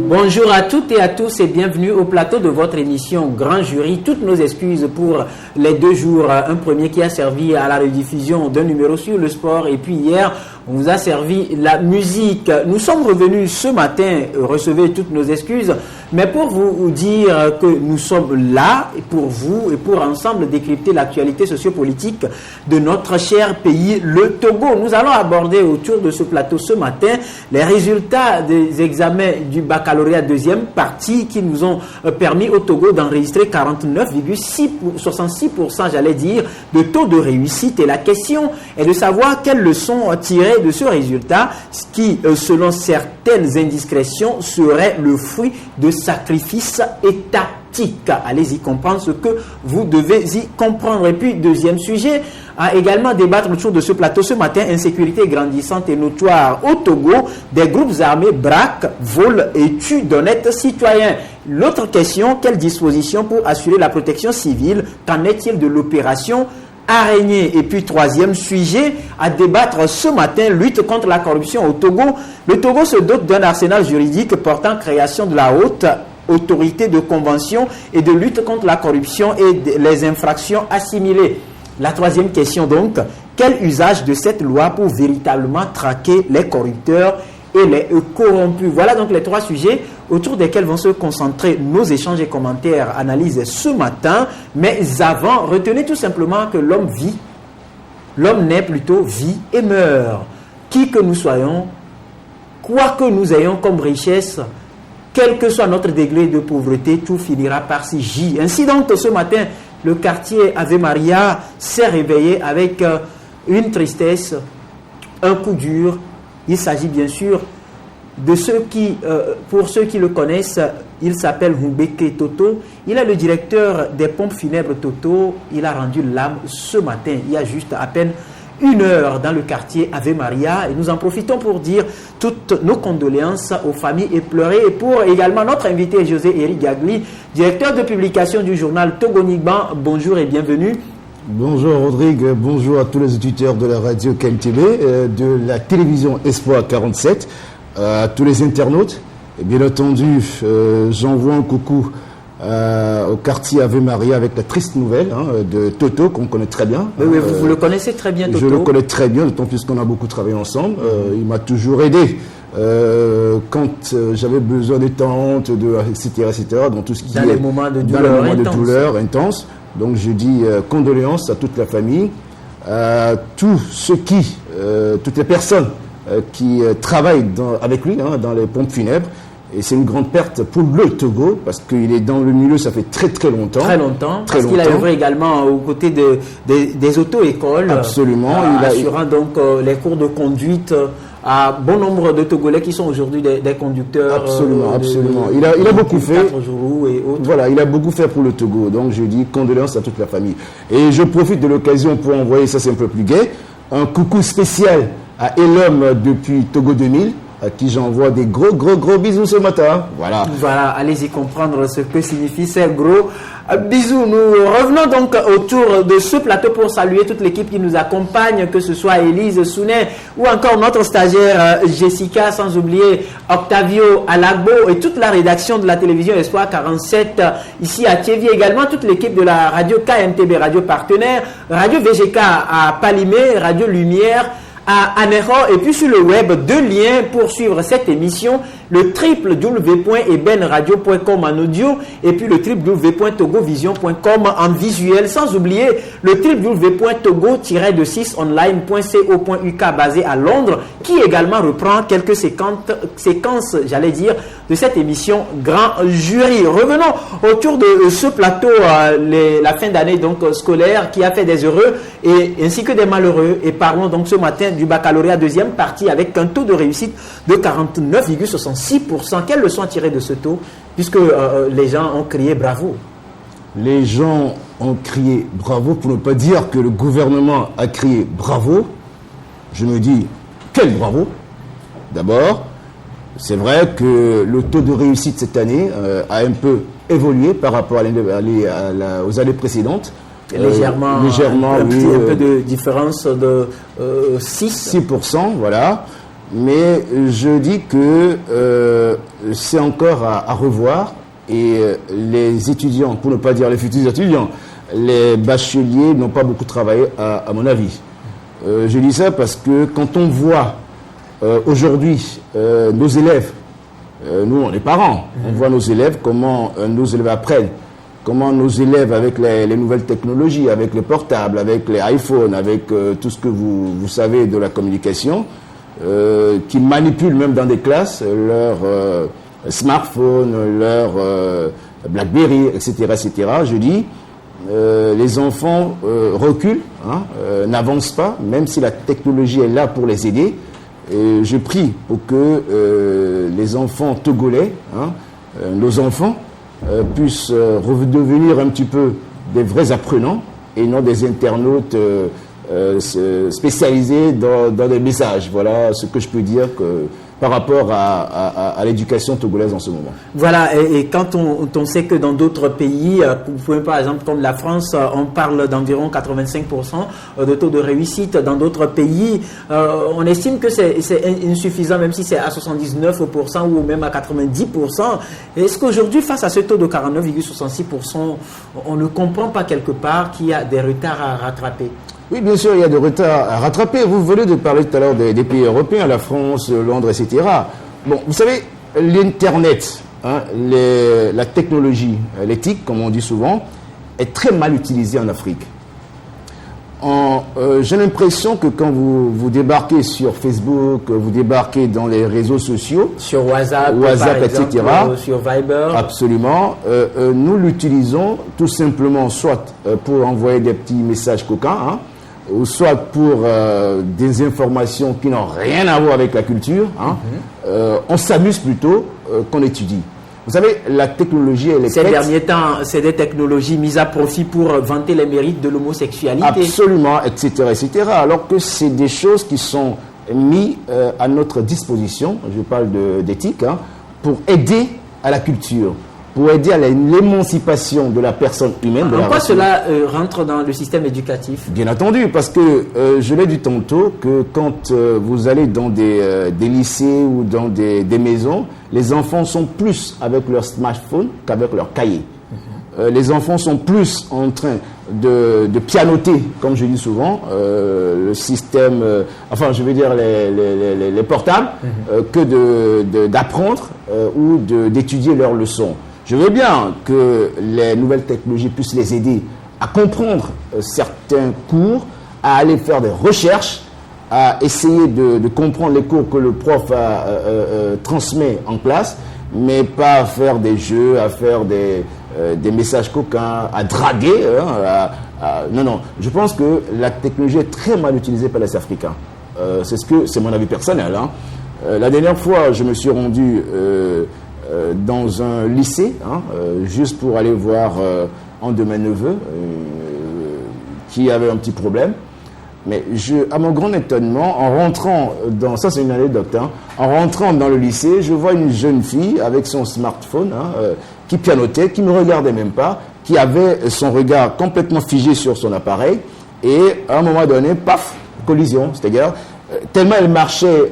Bonjour à toutes et à tous et bienvenue au plateau de votre émission Grand Jury. Toutes nos excuses pour les 2 jours. Un premier qui a servi à la rediffusion d'un numéro sur le sport et puis hier, on vous a servi la musique. Nous sommes revenus ce matin, recevez toutes nos excuses, mais pour vous dire que nous sommes là pour vous et pour ensemble décrypter l'actualité sociopolitique de notre cher pays, le Togo. Nous allons aborder autour de ce plateau ce matin les résultats des examens du baccalauréat deuxième partie qui nous ont permis au Togo d'enregistrer 49,66%, j'allais dire, de taux de réussite. Et la question est de savoir quelles leçons tirer de ce résultat, ce qui, selon certaines indiscrétions, serait le fruit de sacrifices étatiques. Allez-y comprendre ce que vous devez y comprendre. Et puis, deuxième sujet, à également débattre autour de ce plateau ce matin, insécurité grandissante et notoire au Togo, des groupes armés braquent, volent et tuent d'honnêtes citoyens. L'autre question, quelles dispositions pour assurer la protection civile? Qu'en est-il de l'opération Araignée? Et puis troisième sujet à débattre ce matin, lutte contre la corruption au Togo. Le Togo se dote d'un arsenal juridique portant création de la haute autorité de convention et de lutte contre la corruption et les infractions assimilées. La troisième question donc, quel usage de cette loi pour véritablement traquer les corrupteurs et les corrompus? Voilà donc les 3 sujets autour desquels vont se concentrer nos échanges et commentaires, analyses ce matin. Mais avant, retenez tout simplement que l'homme vit, l'homme naît plutôt, vit et meurt. Qui que nous soyons, quoi que nous ayons comme richesse, quel que soit notre degré de pauvreté, tout finira par s'y gît. Ainsi donc, ce matin, le quartier Ave Maria s'est réveillé avec une tristesse, un coup dur. Il s'agit bien sûr de ceux qui, pour ceux qui le connaissent, il s'appelle Humbeke Toto. Il est le directeur des pompes funèbres Toto. Il a rendu l'âme ce matin, il y a juste à peine 1 heure dans le quartier Ave Maria. Et nous en profitons pour dire toutes nos condoléances aux familles éplorées et pour également notre invité José Eric Gagli, directeur de publication du journal Togo Nigban. Bonjour et bienvenue. Bonjour Rodrigue, bonjour à tous les auditeurs de la radio KMTV, de la télévision Espoir 47, à tous les internautes. Et bien entendu, j'envoie un coucou au quartier Ave Maria avec la triste nouvelle de Toto qu'on connaît très bien. Oui, vous le connaissez très bien, Toto. Je le connais très bien, d'autant plus qu'on a beaucoup travaillé ensemble. Il m'a toujours aidé quand j'avais besoin des tentes, etc., dans tout ce qui est les moments de douleur intense. Donc je dis condoléances à toute la famille, à tous ceux toutes les personnes qui travaillent avec lui dans les pompes funèbres. Et c'est une grande perte pour le Togo parce qu'il est dans le milieu, ça fait très très longtemps. Parce qu'il a œuvré également aux côtés des auto-écoles. Absolument. Assurant donc les cours de conduite à bon nombre de Togolais qui sont aujourd'hui des conducteurs. Absolument. Il a beaucoup fait. 4 jours et autres. Voilà, il a beaucoup fait pour le Togo. Donc je dis condoléances à toute la famille. Et je profite de l'occasion pour envoyer, ça c'est un peu plus gai, un coucou spécial à Elom depuis Togo 2000. À qui j'envoie des gros bisous ce matin. Voilà, allez-y comprendre ce que signifie ces gros bisous. Nous revenons donc autour de ce plateau pour saluer toute l'équipe qui nous accompagne, que ce soit Élise Sounet ou encore notre stagiaire Jessica, sans oublier Octavio Alagbo et toute la rédaction de la télévision Espoir 47 ici à Thiévi, également toute l'équipe de la radio KMTB, radio partenaire, radio VGK à Palimé, radio Lumière à Anéro, et puis sur le web 2 liens pour suivre cette émission, le www.ebenradio.com en audio et puis le www.togovision.com en visuel, sans oublier le www.togo-6online.co.uk basé à Londres, qui également reprend quelques séquences, j'allais dire, de cette émission Grand Jury. Revenons autour de ce plateau, la fin d'année donc scolaire qui a fait des heureux et ainsi que des malheureux, et parlons donc ce matin du baccalauréat deuxième partie avec un taux de réussite de 49,66%. Quelle leçon à tirer de ce taux, puisque les gens ont crié bravo? Les gens ont crié bravo, pour ne pas dire que le gouvernement a crié bravo. Je me dis, quel bravo? D'abord, c'est vrai que le taux de réussite cette année a un peu évolué par rapport aux années précédentes. Légèrement, un peu de différence de 6%, voilà. Mais je dis que c'est encore à revoir, et les étudiants, pour ne pas dire les futurs étudiants, les bacheliers n'ont pas beaucoup travaillé à mon avis. Je dis ça parce que quand on voit aujourd'hui nos élèves, nous on est parents, on voit nos élèves, comment nos élèves apprennent, comment nos élèves avec les nouvelles technologies, avec les portables, avec les iPhones, avec tout ce que vous savez de la communication, qui manipulent même dans des classes leur smartphone, leur BlackBerry, etc., etc. Je dis, les enfants reculent, n'avancent pas, même si la technologie est là pour les aider. Et je prie pour que les enfants togolais, nos enfants, puissent redevenir un petit peu des vrais apprenants et non des internautes spécialisés dans des messages. Voilà ce que je peux dire par rapport à l'éducation togolaise en ce moment. Voilà, et quand on sait que dans d'autres pays, vous pouvez par exemple comme la France, on parle d'environ 85% de taux de réussite. Dans d'autres pays, on estime que c'est insuffisant, même si c'est à 79% ou même à 90%. Est-ce qu'aujourd'hui, face à ce taux de 49,66%, on ne comprend pas quelque part qu'il y a des retards à rattraper? Oui, bien sûr, il y a des retards à rattraper. Vous venez de parler tout à l'heure des pays européens, la France, Londres, etc. Bon, vous savez, l'Internet, la technologie, l'éthique, comme on dit souvent, est très mal utilisée en Afrique. J'ai l'impression que quand vous débarquez sur Facebook, vous débarquez dans les réseaux sociaux, sur WhatsApp par exemple, etc., sur Viber, absolument, nous l'utilisons tout simplement soit pour envoyer des petits messages coquins, ou soit pour des informations qui n'ont rien à voir avec la culture. On s'amuse plutôt qu'on étudie. Vous savez, la technologie, elle est Ces derniers temps, c'est des technologies mises à profit pour vanter les mérites de l'homosexualité. Absolument, etc., etc. Alors que c'est des choses qui sont mises à notre disposition, je parle d'éthique, pour aider à la culture, pour aider à l'émancipation de la personne humaine. En quoi cela rentre dans le système éducatif? Bien entendu, parce que je l'ai dit tantôt, que quand vous allez dans des lycées ou dans des maisons, les enfants sont plus avec leur smartphone qu'avec leur cahier. Les enfants sont plus en train de pianoter, comme je dis souvent, le système, enfin je veux dire les portables, que d'apprendre ou d'étudier leurs leçons. Je veux bien que les nouvelles technologies puissent les aider à comprendre certains cours, à aller faire des recherches, à essayer de comprendre les cours que le prof transmet en classe, mais pas à faire des jeux, à faire des messages coquins, à draguer. Non, je pense que la technologie est très mal utilisée par les Africains. C'est mon avis personnel. La dernière fois, je me suis rendu dans un lycée, juste pour aller voir un de mes neveux qui avait un petit problème. Mais à mon grand étonnement, en rentrant dans... Ça, c'est une anecdote. En rentrant dans le lycée, je vois une jeune fille avec son smartphone qui pianotait, qui ne me regardait même pas, qui avait son regard complètement figé sur son appareil. Et à un moment donné, paf, collision. C'est-à-dire, tellement elle marchait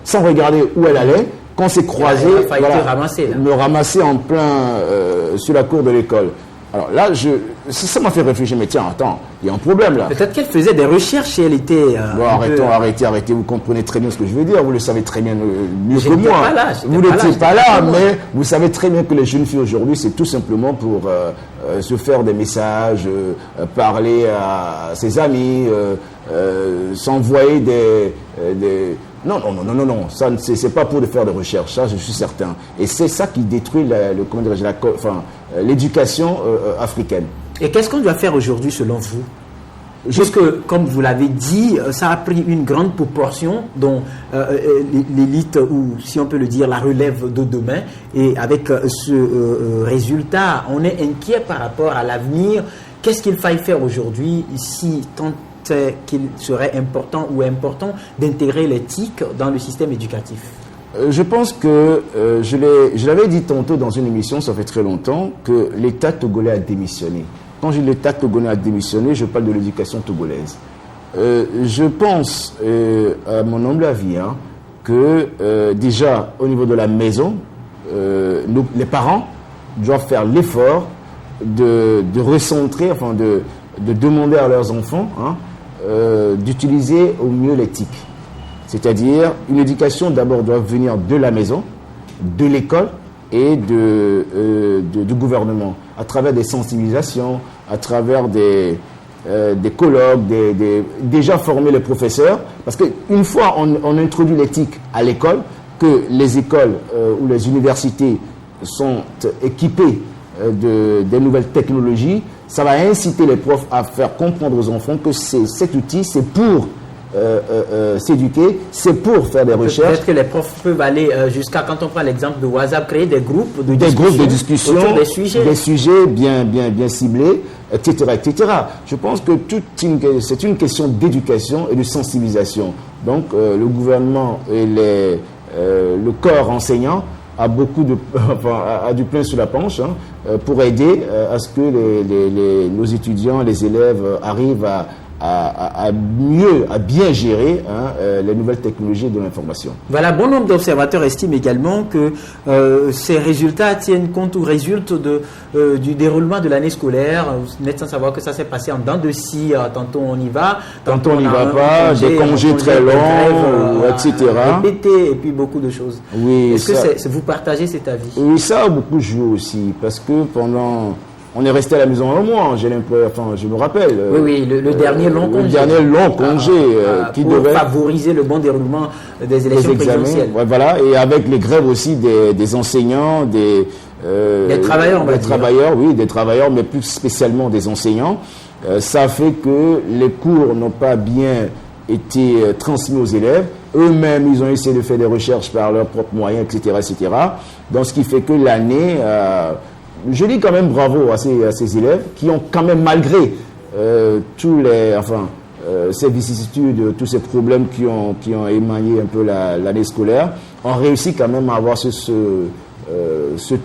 sans regarder où elle allait, qu'on s'est croisé, me ramasser en plein sur la cour de l'école. Alors là, ça m'a fait réfléchir, mais tiens, attends, il y a un problème là. Peut-être qu'elle faisait des recherches et elle était... Bon, arrêtez, vous comprenez très bien ce que je veux dire, vous le savez très bien mieux que moi. Vous n'étiez pas là, mais vous savez très bien que les jeunes filles aujourd'hui, c'est tout simplement pour se faire des messages, parler à ses amis, s'envoyer des Non, ça c'est pas pour faire des recherches, ça je suis certain. Et c'est ça qui détruit l'éducation africaine. Et qu'est-ce qu'on doit faire aujourd'hui selon vous? Puisque, comme vous l'avez dit, ça a pris une grande proportion dont l'élite, ou si on peut le dire, la relève de demain. Et avec ce résultat, on est inquiet par rapport à l'avenir. Qu'est-ce qu'il faille faire aujourd'hui si tant qu'il serait important d'intégrer l'éthique dans le système éducatif? Je pense que, je l'avais dit tantôt dans une émission, ça fait très longtemps, que l'État togolais a démissionné. Quand je dis l'État togolais a démissionné, je parle de l'éducation togolaise. Je pense, à mon humble avis, que déjà au niveau de la maison, les parents doivent faire l'effort de recentrer, enfin de demander à leurs enfants d'utiliser au mieux l'éthique. C'est-à-dire une éducation d'abord doit venir de la maison, de l'école et du gouvernement, à travers des sensibilisations, à travers des colloques, déjà former les professeurs, parce qu'une fois on introduit l'éthique à l'école, que les écoles ou les universités sont équipées des nouvelles technologies, ça va inciter les profs à faire comprendre aux enfants que cet outil, c'est pour s'éduquer, c'est pour faire des recherches. Peut-être que les profs peuvent aller jusqu'à, quand on prend l'exemple de WhatsApp, créer des groupes de discussion autour des sujets bien ciblés, etc., etc. Je pense que c'est une question d'éducation et de sensibilisation. Donc le gouvernement et le corps enseignant a du pain sur la planche pour aider à ce que nos étudiants, les élèves arrivent à bien gérer les nouvelles technologies de l'information. Voilà, bon nombre d'observateurs estiment également que ces résultats tiennent compte ou résultent du déroulement de l'année scolaire. Vous n'êtes sans savoir que ça s'est passé en dents de scie, tantôt on y va, tantôt on n'y va pas, des congés très longs, etc. Répétés, et puis beaucoup de choses. Oui, est-ce que vous partagez cet avis? Oui, ça a beaucoup joué aussi, parce que on est resté à la maison un mois, j'ai l'impression, je me rappelle. Oui, le dernier long congé. Le dernier long congé qui pour devait favoriser le bon déroulement des élections présidentielles. Ouais, voilà, et avec les grèves aussi des enseignants, des travailleurs, des travailleurs, mais plus spécialement des enseignants. Ça fait que les cours n'ont pas bien été transmis aux élèves. Eux-mêmes, ils ont essayé de faire des recherches par leurs propres moyens, etc., etc. Donc, ce qui fait que l'année... je dis quand même bravo à ces élèves qui ont quand même, malgré ces vicissitudes, tous ces problèmes qui ont émaillé un peu l'année scolaire, ont réussi quand même à avoir ce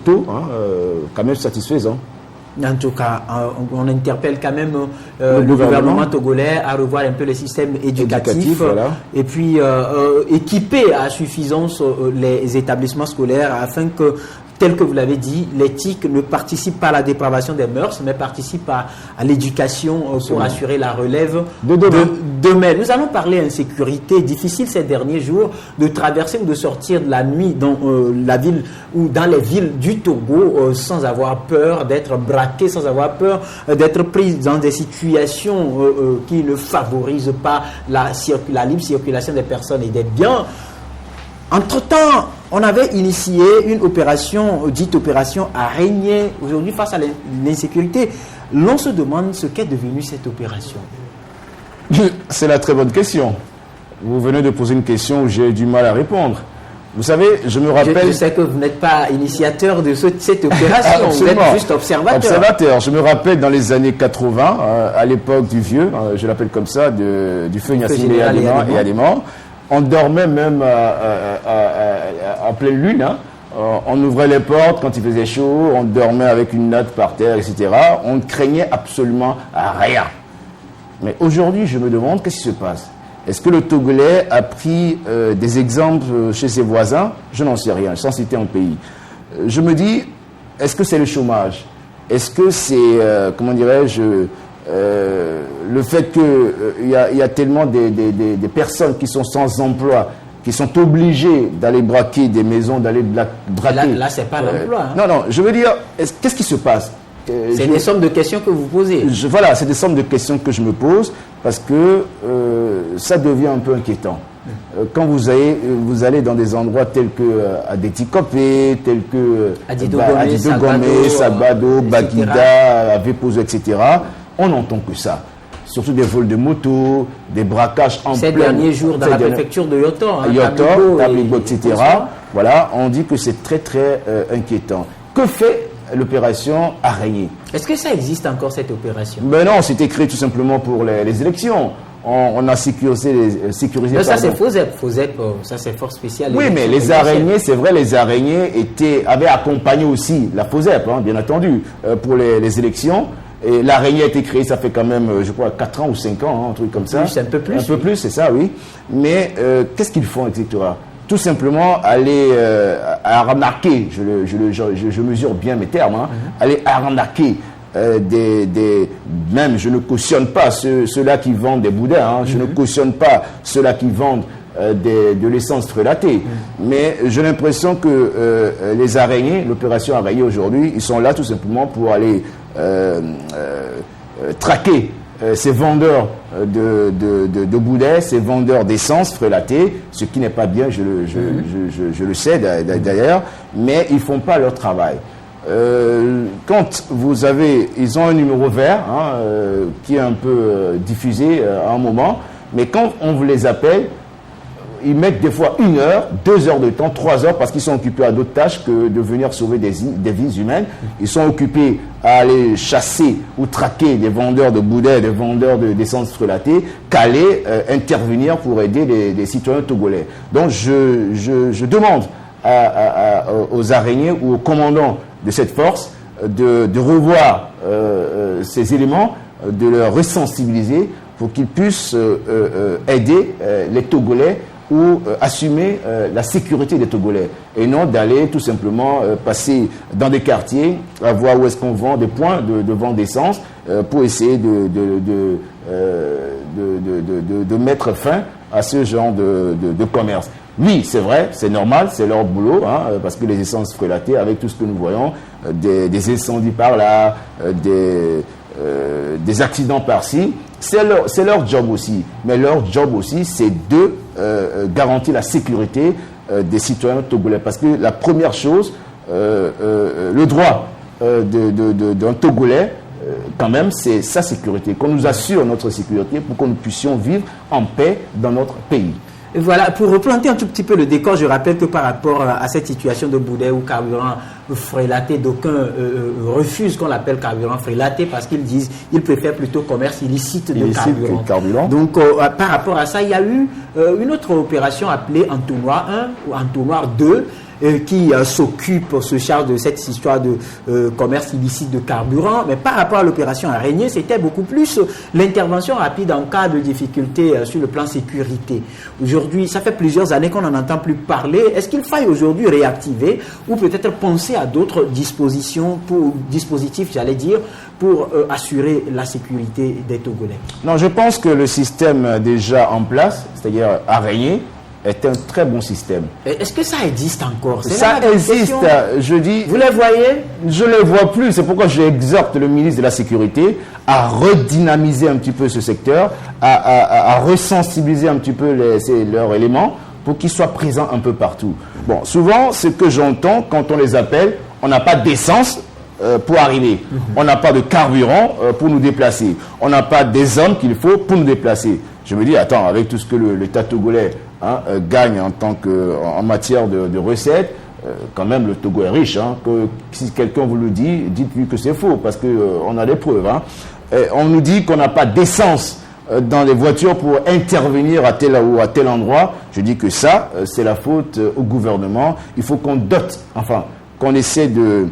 taux quand même satisfaisant. En tout cas, on interpelle quand même le gouvernement togolais à revoir un peu le système éducatif voilà. Et puis équiper à suffisance les établissements scolaires afin que, tel que vous l'avez dit, l'éthique ne participe pas à la dépravation des mœurs, mais participe à l'éducation pour assurer la relève de demain. Nous allons parler insécurité. Difficile ces derniers jours de traverser ou de sortir de la nuit dans la ville ou dans les villes du Togo sans avoir peur d'être braqué, sans avoir peur d'être pris dans des situations qui ne favorisent pas la libre circulation des personnes et des biens. Entre-temps, on avait initié une opération, dite opération Araignée. Aujourd'hui, face à l'insécurité, l'on se demande ce qu'est devenue cette opération. C'est la très bonne question. Vous venez de poser une question où j'ai du mal à répondre. Vous savez, je me rappelle... Je sais que vous n'êtes pas initiateur de cette opération, vous êtes juste observateur. Je me rappelle dans les années 80, à l'époque du vieux, je l'appelle comme ça, du feu Gnassingbé et Adéman. On dormait même à pleine lune. On ouvrait les portes quand il faisait chaud, on dormait avec une natte par terre, etc. On ne craignait absolument rien. Mais aujourd'hui, je me demande qu'est-ce qui se passe. Est-ce que le Togolais a pris des exemples chez ses voisins? Je n'en sais rien, sans citer un pays. Je me dis, est-ce que c'est le chômage? Est-ce que c'est, comment dirais-je, le fait qu'il y a tellement des personnes qui sont sans emploi, qui sont obligées d'aller braquer des maisons, d'aller braquer... Là c'est pas l'emploi. Non, je veux dire, qu'est-ce qui se passe? C'est des sommes de questions que vous posez. Voilà, c'est des sommes de questions que je me pose parce que ça devient un peu inquiétant. Quand vous allez dans des endroits tels que Adétikopé, tels que Adidogomé, Sabado, Baguida, Avepozo, etc., on n'entend que ça. Surtout des vols de motos, des braquages en Ces derniers jours dans la préfecture de Yotor, Tabligo, etc. Voilà, on dit que c'est très très inquiétant. Que fait l'opération Araignée? Est-ce que ça existe encore cette opération? Ben non, c'était créé tout simplement pour les élections. On a sécurisé non, ça c'est FOSEP, ça c'est force spéciale. Oui, mais les araignées, c'est vrai, les araignées avaient accompagné aussi la FOSEP, bien entendu, pour les élections. Et l'araignée a été créée, ça fait quand même, je crois, 4 ans ou 5 ans, un truc comme ça. Plus, un peu plus. Un peu plus, c'est ça, oui. Mais qu'est-ce qu'ils font, etc. tout simplement aller arnaquer, je mesure bien mes termes, hein, aller arnaquer même je ne cautionne pas ceux-là qui vendent des boudins, hein, je ne cautionne pas ceux-là qui vendent de l'essence frelatée, mais j'ai l'impression que les araignées, l'opération araignée aujourd'hui, ils sont là tout simplement pour aller traquer ces vendeurs de boudins, ces vendeurs d'essence frelatée, ce qui n'est pas bien, je le sais d'ailleurs, mais ils ne font pas leur travail. Quand ils ont un numéro vert hein, qui est un peu diffusé à un moment, mais quand on vous les appelle, ils mettent des fois 1 heure, 2 heures de temps, 3 heures, parce qu'ils sont occupés à d'autres tâches que de venir sauver des vies humaines. Ils sont occupés à aller chasser ou traquer des vendeurs de boudins, des vendeurs d'essence frelatée, qu'aller intervenir pour aider les citoyens togolais. Donc je demande aux araignées ou aux commandants de cette force de revoir ces éléments, de leur resensibiliser pour qu'ils puissent aider les Togolais ou assumer la sécurité des Togolais et non d'aller tout simplement passer dans des quartiers à voir où est-ce qu'on vend des points de vente d'essence pour essayer de mettre fin à ce genre de commerce. Oui, c'est vrai, c'est normal, c'est leur boulot, hein, parce que les essences frelatées, avec tout ce que nous voyons, des incendies par là, des accidents par-ci, c'est leur job aussi. Mais leur job aussi, c'est de garantir la sécurité des citoyens togolais. Parce que la première chose, le droit d'un Togolais, quand même, c'est sa sécurité. Qu'on nous assure notre sécurité pour que nous puissions vivre en paix dans notre pays. Et voilà, pour replanter un tout petit peu le décor, je rappelle que par rapport à cette situation de boudin ou carburant frélaté, d'aucuns refusent qu'on l'appelle carburant frélaté parce qu'ils disent qu'ils préfèrent plutôt commerce illicite de carburant. Donc par rapport à ça, il y a eu une autre opération appelée Entonnoir 1 ou Entonnoir 2 qui se charge de cette histoire de commerce illicite de carburant. Mais par rapport à l'opération Araignée, c'était beaucoup plus l'intervention rapide en cas de difficulté sur le plan sécurité. Aujourd'hui, ça fait plusieurs années qu'on n'en entend plus parler. Est-ce qu'il faille aujourd'hui réactiver ou peut-être penser à d'autres dispositifs, pour assurer la sécurité des Togolais? Non, je pense que le système déjà en place, c'est-à-dire Araignée, est un très bon système. Est-ce que ça existe encore? Ça existe, je dis... Vous les voyez? Je ne les vois plus. C'est pourquoi j'exhorte le ministre de la Sécurité à redynamiser un petit peu ce secteur, à resensibiliser un petit peu leurs éléments pour qu'ils soient présents un peu partout. Bon, souvent, ce que j'entends quand on les appelle, on n'a pas d'essence pour arriver. On n'a pas de carburant pour nous déplacer. On n'a pas des hommes qu'il faut pour nous déplacer. Je me dis, attends, avec tout ce que l'État togolais gagne en matière de recettes, quand même le Togo est riche. Hein, si quelqu'un vous le dit, dites-lui que c'est faux, parce qu'on a des preuves. Hein. On nous dit qu'on n'a pas d'essence dans les voitures pour intervenir à tel ou à tel endroit. Je dis que ça, c'est la faute au gouvernement. Il faut qu'on dote, qu'on essaie de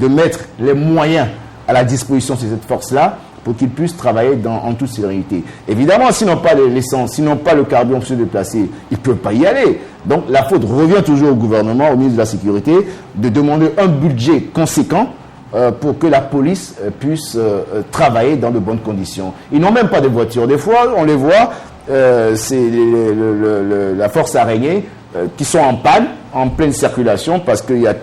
mettre les moyens à la disposition de cette force-là pour qu'ils puissent travailler en toute sérénité. Évidemment, s'ils n'ont pas l'essence, s'ils n'ont pas le carburant pour se déplacer, ils ne peuvent pas y aller. Donc la faute revient toujours au gouvernement, au ministre de la Sécurité, de demander un budget conséquent pour que la police puisse travailler dans de bonnes conditions. Ils n'ont même pas de voiture. Des fois, on les voit, c'est la force araignée qui sont en panne, en pleine circulation, parce qu'il y a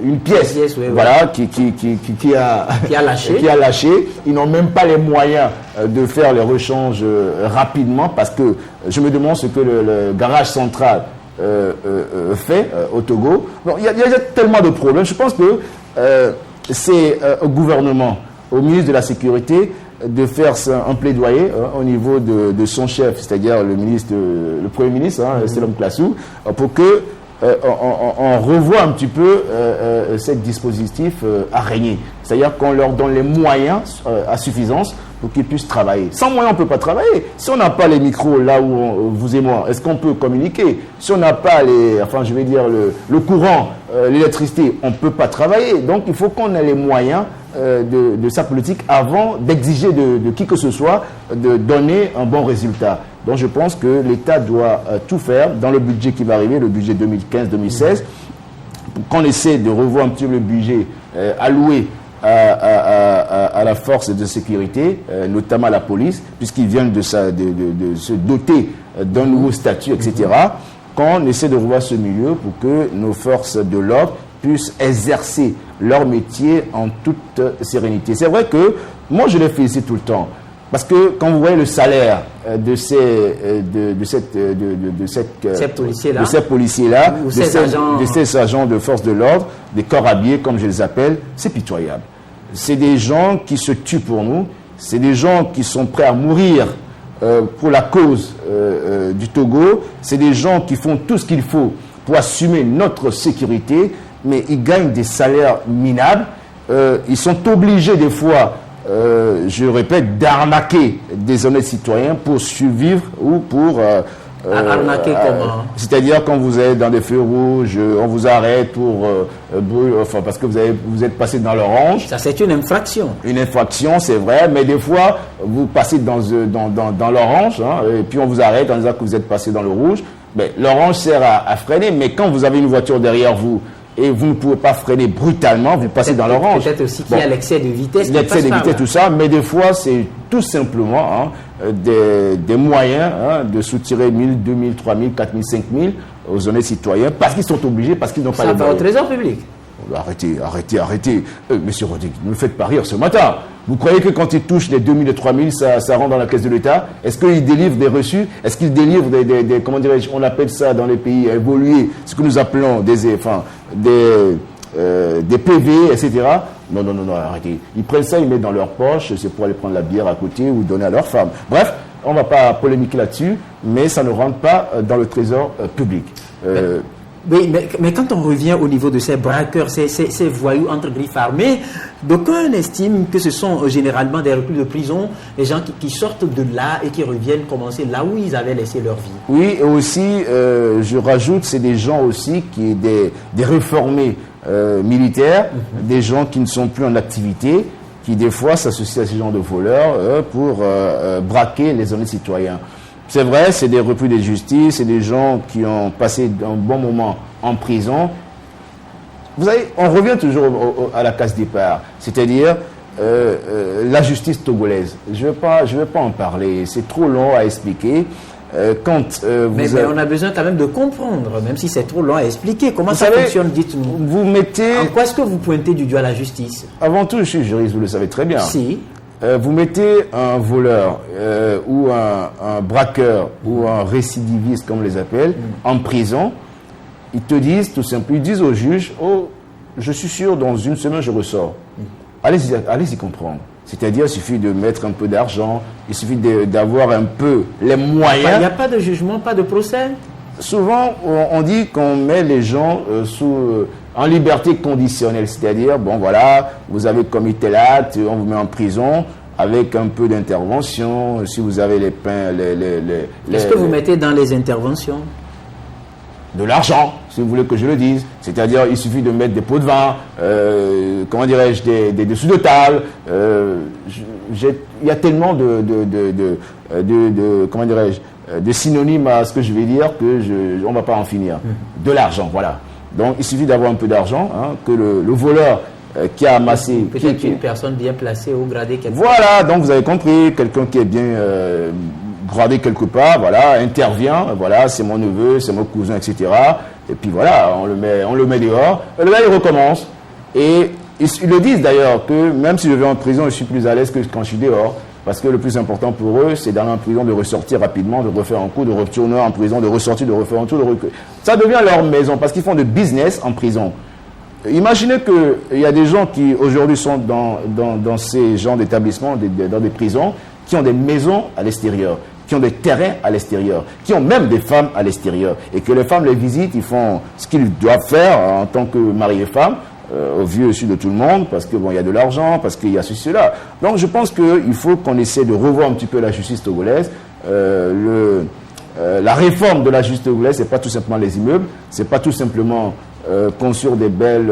une pièce voilà, qui a lâché. Ils n'ont même pas les moyens de faire les rechanges rapidement, parce que je me demande ce que le garage central fait au Togo. Il y a tellement de problèmes. Je pense que c'est au gouvernement, au ministre de la Sécurité, de faire un plaidoyer au niveau de son chef, c'est-à-dire le Premier ministre, Selom Klassou, pour que on revoit un petit peu ce dispositif araignée. C'est-à-dire qu'on leur donne les moyens à suffisance pour qu'ils puissent travailler. Sans moyens, on ne peut pas travailler. Si on n'a pas les micros là où vous et moi, est-ce qu'on peut communiquer? Si on n'a pas le courant, l'électricité, on ne peut pas travailler. Donc il faut qu'on ait les moyens de sa politique avant d'exiger de qui que ce soit de donner un bon résultat. Donc je pense que l'État doit tout faire dans le budget qui va arriver, le budget 2015-2016, qu'on essaie de revoir un petit peu le budget alloué à la force de sécurité, notamment à la police, puisqu'ils viennent de se doter d'un nouveau statut, etc., qu'on essaie de revoir ce milieu pour que nos forces de l'ordre puissent exercer leur métier en toute sérénité. C'est vrai que moi, je les félicite tout le temps. Parce que quand vous voyez le salaire de ces policiers-là, de ces agents de force de l'ordre, des corps habillés, comme je les appelle, c'est pitoyable. C'est des gens qui se tuent pour nous, c'est des gens qui sont prêts à mourir pour la cause du Togo, c'est des gens qui font tout ce qu'il faut pour assumer notre sécurité, mais ils gagnent des salaires minables. Ils sont obligés des fois, je répète, d'arnaquer des honnêtes citoyens pour survivre ou pour... arnaquer comment? C'est-à-dire quand vous êtes dans des feux rouges, on vous arrête pour parce que vous êtes passé dans l'orange. Ça, c'est une infraction. Une infraction, c'est vrai, mais des fois, vous passez dans l'orange, et puis on vous arrête en disant que vous êtes passé dans le rouge. Mais l'orange sert à freiner, mais quand vous avez une voiture derrière vous, et vous ne pouvez pas freiner brutalement, vous passez dans l'orange. Peut-être aussi qu'il y a l'excès de vitesse. L'excès de vitesse, tout ça, mais des fois, c'est tout simplement des moyens de soutirer 1000, 2000, 3000, 4000, 5000 aux honnêtes citoyens, parce qu'ils sont obligés, parce qu'ils n'ont pas les moyens. Ça va au trésor public. Arrêtez. Monsieur Rodrigue, ne me faites pas rire ce matin. Vous croyez que quand ils touchent les 2000 et 3000, ça rentre dans la caisse de l'État? Est-ce qu'ils délivrent des reçus? Est-ce qu'ils délivrent des comment dirais-je, on appelle ça dans les pays évolués, ce que nous appelons des PV, etc. Non, arrêtez. Ils prennent ça, ils mettent dans leur poche, c'est pour aller prendre la bière à côté ou donner à leur femme. Bref, on ne va pas polémiquer là-dessus, mais ça ne rentre pas dans le trésor public. Oui, mais quand on revient au niveau de ces braqueurs, ces voyous entre griffes armées, d'aucuns estiment que ce sont généralement des reclus de prison, les gens qui sortent de là et qui reviennent commencer là où ils avaient laissé leur vie. Oui, et aussi, je rajoute, c'est des gens aussi des réformés militaires, des gens qui ne sont plus en activité, qui des fois s'associent à ces gens de voleurs pour braquer les honnêtes citoyens. C'est vrai, c'est des repris de justice, c'est des gens qui ont passé un bon moment en prison. Vous savez, on revient toujours à la case départ, c'est-à-dire la justice togolaise. Je vais pas en parler, c'est trop long à expliquer. Mais on a besoin quand même de comprendre, même si c'est trop long à expliquer. Comment ça fonctionne, dites-nous. Vous mettez... En quoi est-ce que vous pointez du doigt la justice? Avant tout, je suis juriste, vous le savez très bien. Si. Vous mettez un voleur ou un braqueur ou un récidiviste, comme on les appelle, en prison. Ils te disent tout simplement, ils disent au juge, oh, je suis sûr, dans une semaine, je ressors. Allez-y comprendre. C'est-à-dire, il suffit de mettre un peu d'argent, il suffit d'avoir un peu les moyens. Il n'y a pas de jugement, pas de procès? Souvent, on dit qu'on met les gens en liberté conditionnelle. C'est-à-dire, bon voilà, vous avez commis tel acte, on vous met en prison avec un peu d'intervention. Si vous avez les pains, Qu'est-ce que vous mettez dans les interventions? De l'argent, si vous voulez que je le dise. C'est-à-dire, il suffit de mettre des pots de vin, comment dirais-je, des dessous de table. Il y a tellement comment dirais-je, de synonymes à ce que je vais dire que on ne va pas en finir. De l'argent, voilà. Donc, il suffit d'avoir un peu d'argent, que le voleur qui a amassé... Peut-être une personne bien placée ou gradée quelque part. Voilà, donc vous avez compris, quelqu'un qui est bien gradé quelque part, voilà, intervient, voilà, c'est mon neveu, c'est mon cousin, etc. Et puis voilà, on le met dehors, et le gars, il recommence. Et ils le disent d'ailleurs, que même si je vais en prison, je suis plus à l'aise que quand je suis dehors. Parce que le plus important pour eux, c'est d'aller en prison, de ressortir rapidement, de refaire un coup, de retourner en prison, de ressortir, de refaire un tour, Ça devient leur maison, parce qu'ils font de business en prison. Imaginez qu'il y a des gens qui, aujourd'hui, sont dans ces genres d'établissements, dans des prisons, qui ont des maisons à l'extérieur, qui ont des terrains à l'extérieur, qui ont même des femmes à l'extérieur. Et que les femmes les visitent, ils font ce qu'ils doivent faire en tant que mari et femme, au vu aussi de tout le monde, parce que bon, il y a de l'argent, parce qu'il y a ceci, cela. Donc je pense qu'il faut qu'on essaie de revoir un petit peu la justice togolaise. La réforme de la justice togolaise, c'est pas tout simplement les immeubles, c'est pas tout simplement construire des belles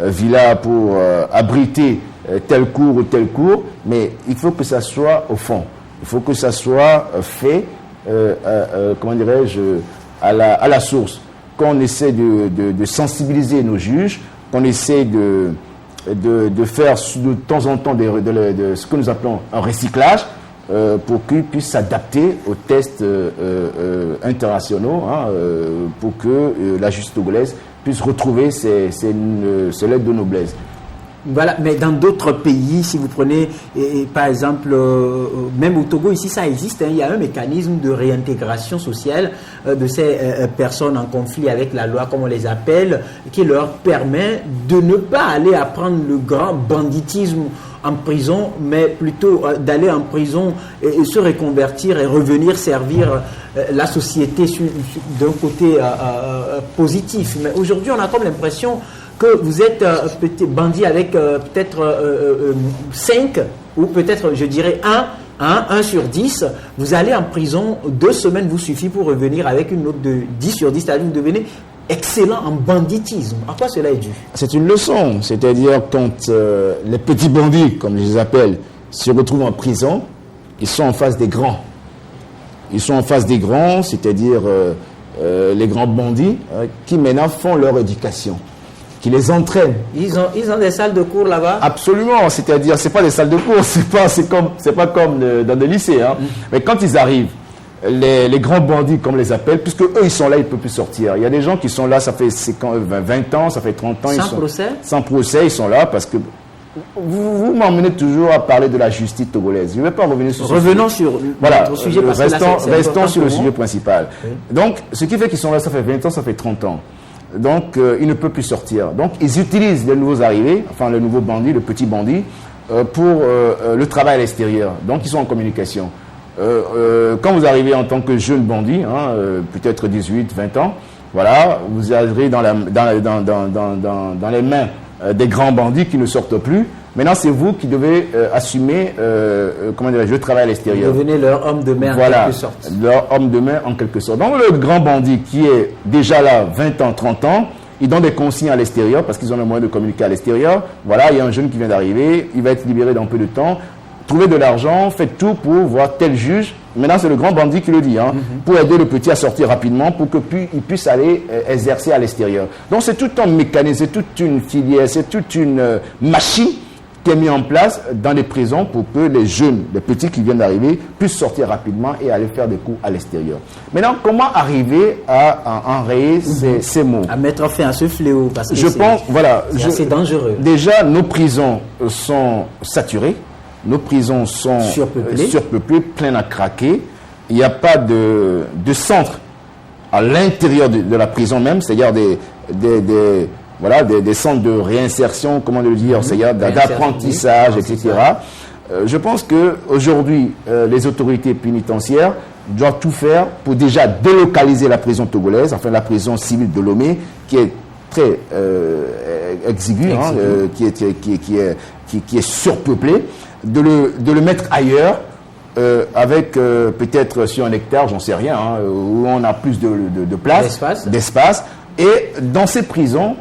villas pour abriter telle cour ou telle cour, mais il faut que ça soit au fond. Il faut que ça soit fait comment dirais-je, à la source, qu'on essaie de sensibiliser nos juges, qu'on essaie de faire de temps en temps de ce que nous appelons un recyclage, pour qu'ils puissent s'adapter aux tests internationaux, pour que la justice togolaise puisse retrouver ses lettres de noblesse. Voilà, mais dans d'autres pays, si vous prenez, par exemple, même au Togo, ici, ça existe, il y a un mécanisme de réintégration sociale de ces personnes en conflit avec la loi, comme on les appelle, qui leur permet de ne pas aller apprendre le grand banditisme en prison, mais plutôt d'aller en prison et se reconvertir et revenir servir la société d'un côté positif. Mais aujourd'hui, on a comme l'impression que vous êtes petit bandit avec peut-être 5 ou peut-être, je dirais, 1 sur 10, vous allez en prison, 2 semaines vous suffit pour revenir avec une note de 10 sur 10, c'est-à-dire vous devenez excellent en banditisme. À quoi cela est dû? C'est une leçon, c'est-à-dire quand les petits bandits, comme je les appelle, se retrouvent en prison, ils sont en face des grands. Ils sont en face des grands, c'est-à-dire les grands bandits, qui maintenant font leur éducation, qui les entraînent. Ils ont des salles de cours là-bas? Absolument, c'est-à-dire c'est pas des salles de cours, c'est pas comme dans des lycées, mais quand ils arrivent, les grands bandits, comme on les appelle, puisque eux ils sont là, ils ne peuvent plus sortir. Il y a des gens qui sont là, ça fait 20 ans, ça fait 30 ans. Sans procès, ils sont là parce que vous m'emmenez toujours à parler de la justice togolaise. Je ne vais pas revenir sur Revenons sur notre sujet. Restons sur le sujet principal. Oui. Donc, ce qui fait qu'ils sont là, ça fait 20 ans, ça fait 30 ans. Donc, ils ne peuvent plus sortir. Donc, ils utilisent les nouveaux arrivés, enfin, le nouveau bandit, le petit bandit, pour le travail à l'extérieur. Donc, ils sont en communication. Quand vous arrivez en tant que jeune bandit, peut-être 18, 20 ans, voilà, vous arrivez dans les mains des grands bandits qui ne sortent plus. Maintenant, c'est vous qui devez assumer, le travail à l'extérieur. Vous devenez leur homme de main en quelque sorte. Leur homme de main en quelque sorte. Donc, le grand bandit qui est déjà là 20 ans, 30 ans, il donne des consignes à l'extérieur parce qu'ils ont le moyen de communiquer à l'extérieur. Voilà, il y a un jeune qui vient d'arriver, il va être libéré dans peu de temps. Trouvez de l'argent, faites tout pour voir tel juge. Maintenant, c'est le grand bandit qui le dit, pour aider le petit à sortir rapidement, pour qu'il puisse aller exercer à l'extérieur. Donc, c'est tout un mécanisme, c'est toute une filière, c'est toute une machine qui est mise en place dans les prisons pour que les jeunes, les petits qui viennent d'arriver, puissent sortir rapidement et aller faire des cours à l'extérieur. Maintenant, comment arriver à enrayer ces mots? À mettre fin à ce fléau, parce que c'est assez dangereux. Déjà, nos prisons sont saturées. Nos prisons sont surpeuplées, pleines à craquer. Il n'y a pas de centre à l'intérieur de la prison même, c'est-à-dire des centres de réinsertion, comment le dire, c'est-à-dire d'apprentissage, etc. Je pense qu'aujourd'hui, les autorités pénitentiaires doivent tout faire pour déjà délocaliser la prison togolaise, enfin la prison civile de Lomé, qui est très exiguë, qui est surpeuplée. De le mettre ailleurs, avec peut-être sur un hectare, j'en sais rien, où on a plus de place, d'espace. Et dans ces prisons,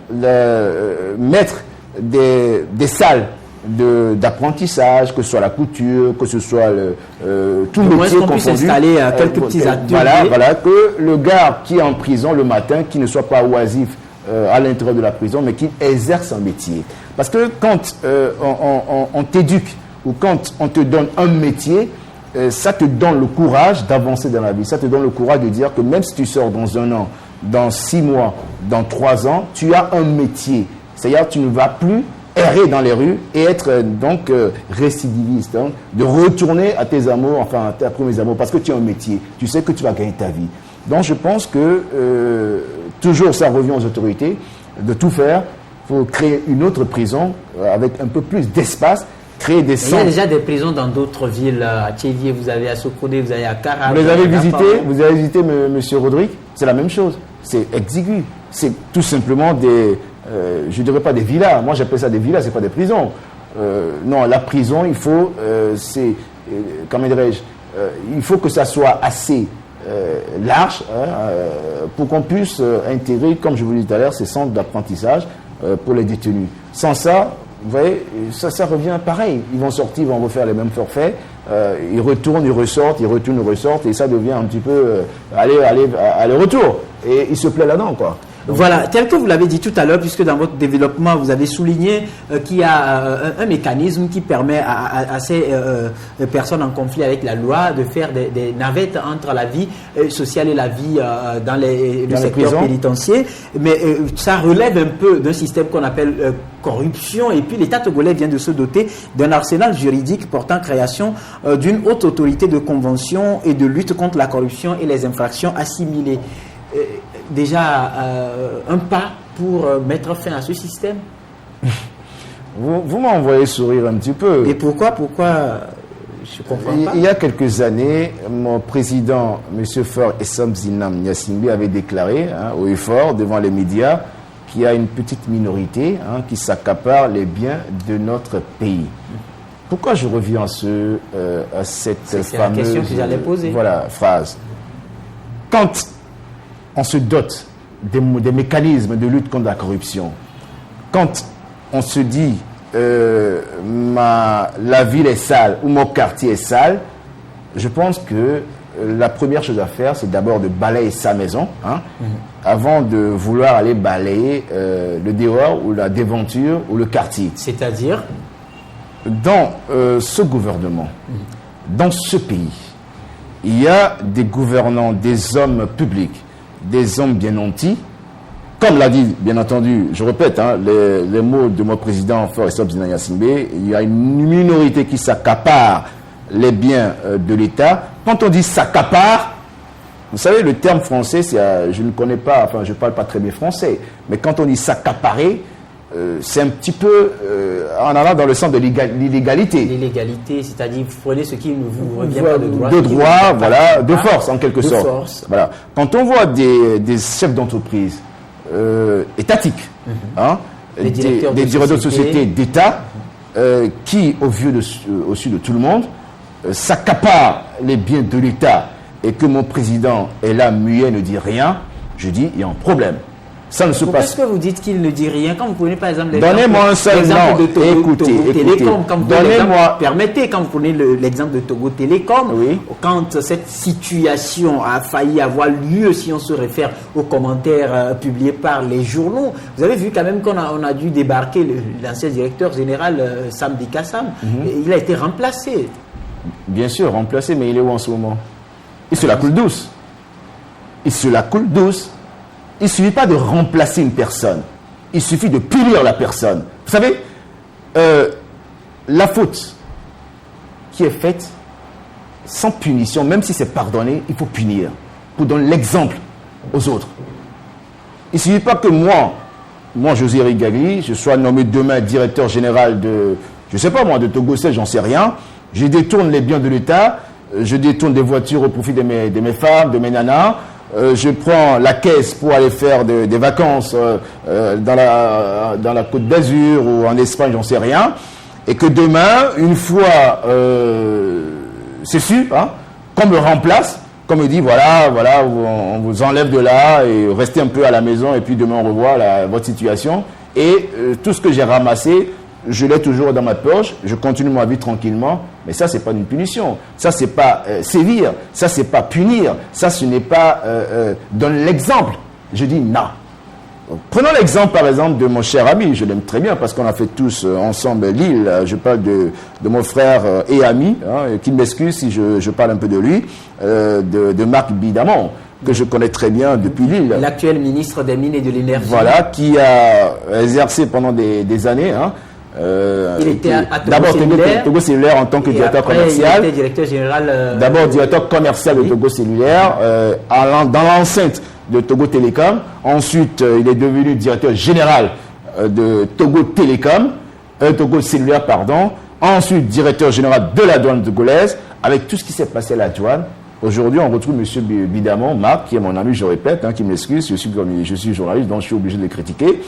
mettre des salles d'apprentissage, que ce soit la couture, que ce soit tout le métier qu'on puisse installer quelques petits ateliers. Voilà, que le gars qui est en prison le matin, qui ne soit pas oisif à l'intérieur de la prison, mais qui exerce un métier. Parce que quand on t'éduque, ou quand on te donne un métier, ça te donne le courage d'avancer dans la vie. Ça te donne le courage de dire que même si tu sors dans 1 an, dans 6 mois, dans 3 ans, tu as un métier. C'est-à-dire que tu ne vas plus errer dans les rues et être donc récidiviste. De retourner à tes amours, enfin à tes premiers amours, parce que tu as un métier. Tu sais que tu vas gagner ta vie. Donc je pense que toujours ça revient aux autorités de tout faire pour créer une autre prison avec un peu plus d'espace. Créer des centres. Il y a déjà des prisons dans d'autres villes. À Tchévier, vous avez à Sokodé, vous avez à Kara. Vous les avez visitées? Vous avez visité, monsieur Rodrigue? C'est la même chose. C'est exigu. C'est tout simplement je ne dirais pas des villas. Moi, j'appelle ça des villas, ce n'est pas des prisons. Non, la prison, il faut, comment dirais-je, il faut que ça soit assez large pour qu'on puisse intégrer, comme je vous l'ai dit tout à l'heure, ces centres d'apprentissage pour les détenus. Sans ça, vous voyez, ça revient pareil. Ils vont sortir, ils vont refaire les mêmes forfaits. Ils retournent, ils ressortent, ils retournent, ils ressortent. Et ça devient un petit peu aller-retour. Et ils se plaisent là-dedans, quoi. Donc, voilà, tel que vous l'avez dit tout à l'heure, puisque dans votre développement, vous avez souligné qu'il y a un mécanisme qui permet à ces personnes en conflit avec la loi de faire des navettes entre la vie sociale et la vie dans le secteur pénitentiaire. Mais ça relève un peu d'un système qu'on appelle corruption. Et puis l'État togolais vient de se doter d'un arsenal juridique portant création d'une haute autorité de convention et de lutte contre la corruption et les infractions assimilées. Déjà un pas pour mettre fin à ce système. Vous m'envoyez sourire un petit peu. Et pourquoi je comprends pas. Il y a quelques années, mon président, M. Faure Essom Zinam Nyasingbe, avait déclaré haut et fort devant les médias qu'il y a une petite minorité qui s'accapare les biens de notre pays. Pourquoi je reviens à cette fameuse la question que j'allais poser. Phrase. Quand on se dote des mécanismes de lutte contre la corruption, quand on se dit la ville est sale ou mon quartier est sale, je pense que la première chose à faire, c'est d'abord de balayer sa maison, avant de vouloir aller balayer le dehors ou la déventure ou le quartier. C'est-à-dire, dans ce gouvernement, dans ce pays, il y a des gouvernants, des hommes publics, des hommes bien nantis, comme l'a dit, bien entendu, je répète, les mots de mon président Faure Essom Zinam Nyasingbe, il y a une minorité qui s'accapare les biens de l'État. Quand on dit s'accapare, vous savez, le terme français, je ne connais pas, enfin, je ne parle pas très bien français, mais quand on dit s'accaparer, c'est un petit peu en allant dans le sens de l'illégalité. L'illégalité, c'est-à-dire vous prenez ce qui ne vous revient pas de droit. De droit, voilà, de force en quelque sorte. Force. Voilà. Quand on voit des chefs d'entreprise étatiques, des directeurs de sociétés d'État, qui, au su de tout le monde, s'accaparent les biens de l'État et que mon président est là, muet, ne dit rien, je dis, il y a un problème. Ça ne se passe. Est-ce que vous dites qu'il ne dit rien quand vous prenez par exemple donnez-moi un seul nom. Écoutez. Télécom, permettez, quand vous prenez l'exemple de Togo Télécom, oui. Quand cette situation a failli avoir lieu, si on se réfère aux commentaires publiés par les journaux, vous avez vu quand même qu'on a dû débarquer l'ancien directeur général Sam Dikassam. Il a été remplacé. Bien sûr, remplacé, mais il est où en ce moment? Il se la coule douce. Il ne suffit pas de remplacer une personne. Il suffit de punir la personne. Vous savez, la faute qui est faite sans punition, même si c'est pardonné, il faut punir pour donner l'exemple aux autres. Il ne suffit pas que moi, José Rigagli, je sois nommé demain directeur général de, je ne sais pas moi, de Togo Sel, j'en sais rien. Je détourne les biens de l'État, je détourne des voitures au profit de mes femmes, de mes nanas. Je prends la caisse pour aller faire des vacances dans la Côte d'Azur ou en Espagne, j'en sais rien. Et que demain, une fois c'est sûr, qu'on me remplace, qu'on me dit voilà, on vous enlève de là et restez un peu à la maison et puis demain on revoit votre situation. Et tout ce que j'ai ramassé, je l'ai toujours dans ma poche, je continue ma vie tranquillement, mais ça, c'est pas une punition. Ça, c'est pas sévir. Ça, c'est pas punir. Ça, ce n'est pas donner l'exemple. Je dis non. Donc, prenons l'exemple, par exemple, de mon cher ami. Je l'aime très bien parce qu'on a fait tous ensemble l'île. Je parle de mon frère et ami, qui m'excuse si je parle un peu de lui, de Marc Bidamon, que je connais très bien depuis l'île. L'actuel ministre des Mines et de l'Énergie. Voilà, qui a exercé pendant des années, il était à Togo Cellulaire en tant que directeur commercial. Il était directeur général. D'abord directeur commercial de Togo Cellulaire dans l'enceinte de Togo Télécom. Ensuite, il est devenu directeur général de Togo Télécom, Togo Cellulaire, pardon. Ensuite, directeur général de la douane togolaise. Avec tout ce qui s'est passé à la douane, aujourd'hui, on retrouve M. Bidamon, Marc, qui est mon ami, je répète, qui m'excuse, je suis journaliste, donc je suis obligé de le critiquer.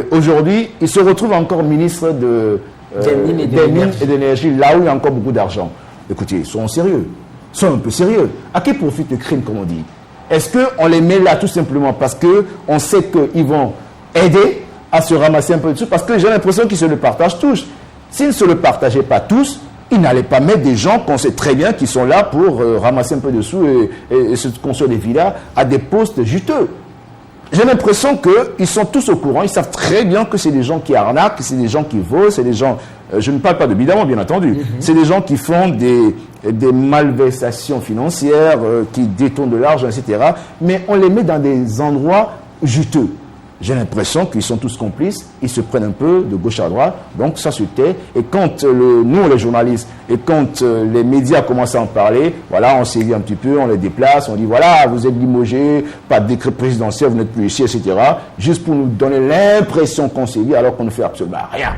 Aujourd'hui, il se retrouve encore ministre des Mines et de l'Énergie, là où il y a encore beaucoup d'argent. Écoutez, soyons sérieux. Soyons un peu sérieux. À qui profite le crime, comme on dit? Est-ce qu'on les met là tout simplement parce qu'on sait qu'ils vont aider à se ramasser un peu de sous parce que j'ai l'impression qu'ils se le partagent tous. S'ils ne se le partageaient pas tous, ils n'allaient pas mettre des gens qu'on sait très bien qui sont là pour ramasser un peu de sous et se construire des villas à des postes juteux. J'ai l'impression qu'ils sont tous au courant, ils savent très bien que c'est des gens qui arnaquent, c'est des gens qui volent, c'est des gens... je ne parle pas de bidamment, bien entendu. C'est des gens qui font des malversations financières, qui détournent de l'argent, etc. Mais on les met dans des endroits juteux. J'ai l'impression qu'ils sont tous complices, ils se prennent un peu de gauche à droite, donc ça se tait. Et quand nous, les journalistes, et quand les médias commencent à en parler, voilà, on sévit un petit peu, on les déplace, on dit voilà, vous êtes limogé, pas de décret présidentiel, vous n'êtes plus ici, etc. Juste pour nous donner l'impression qu'on sévit alors qu'on ne fait absolument rien.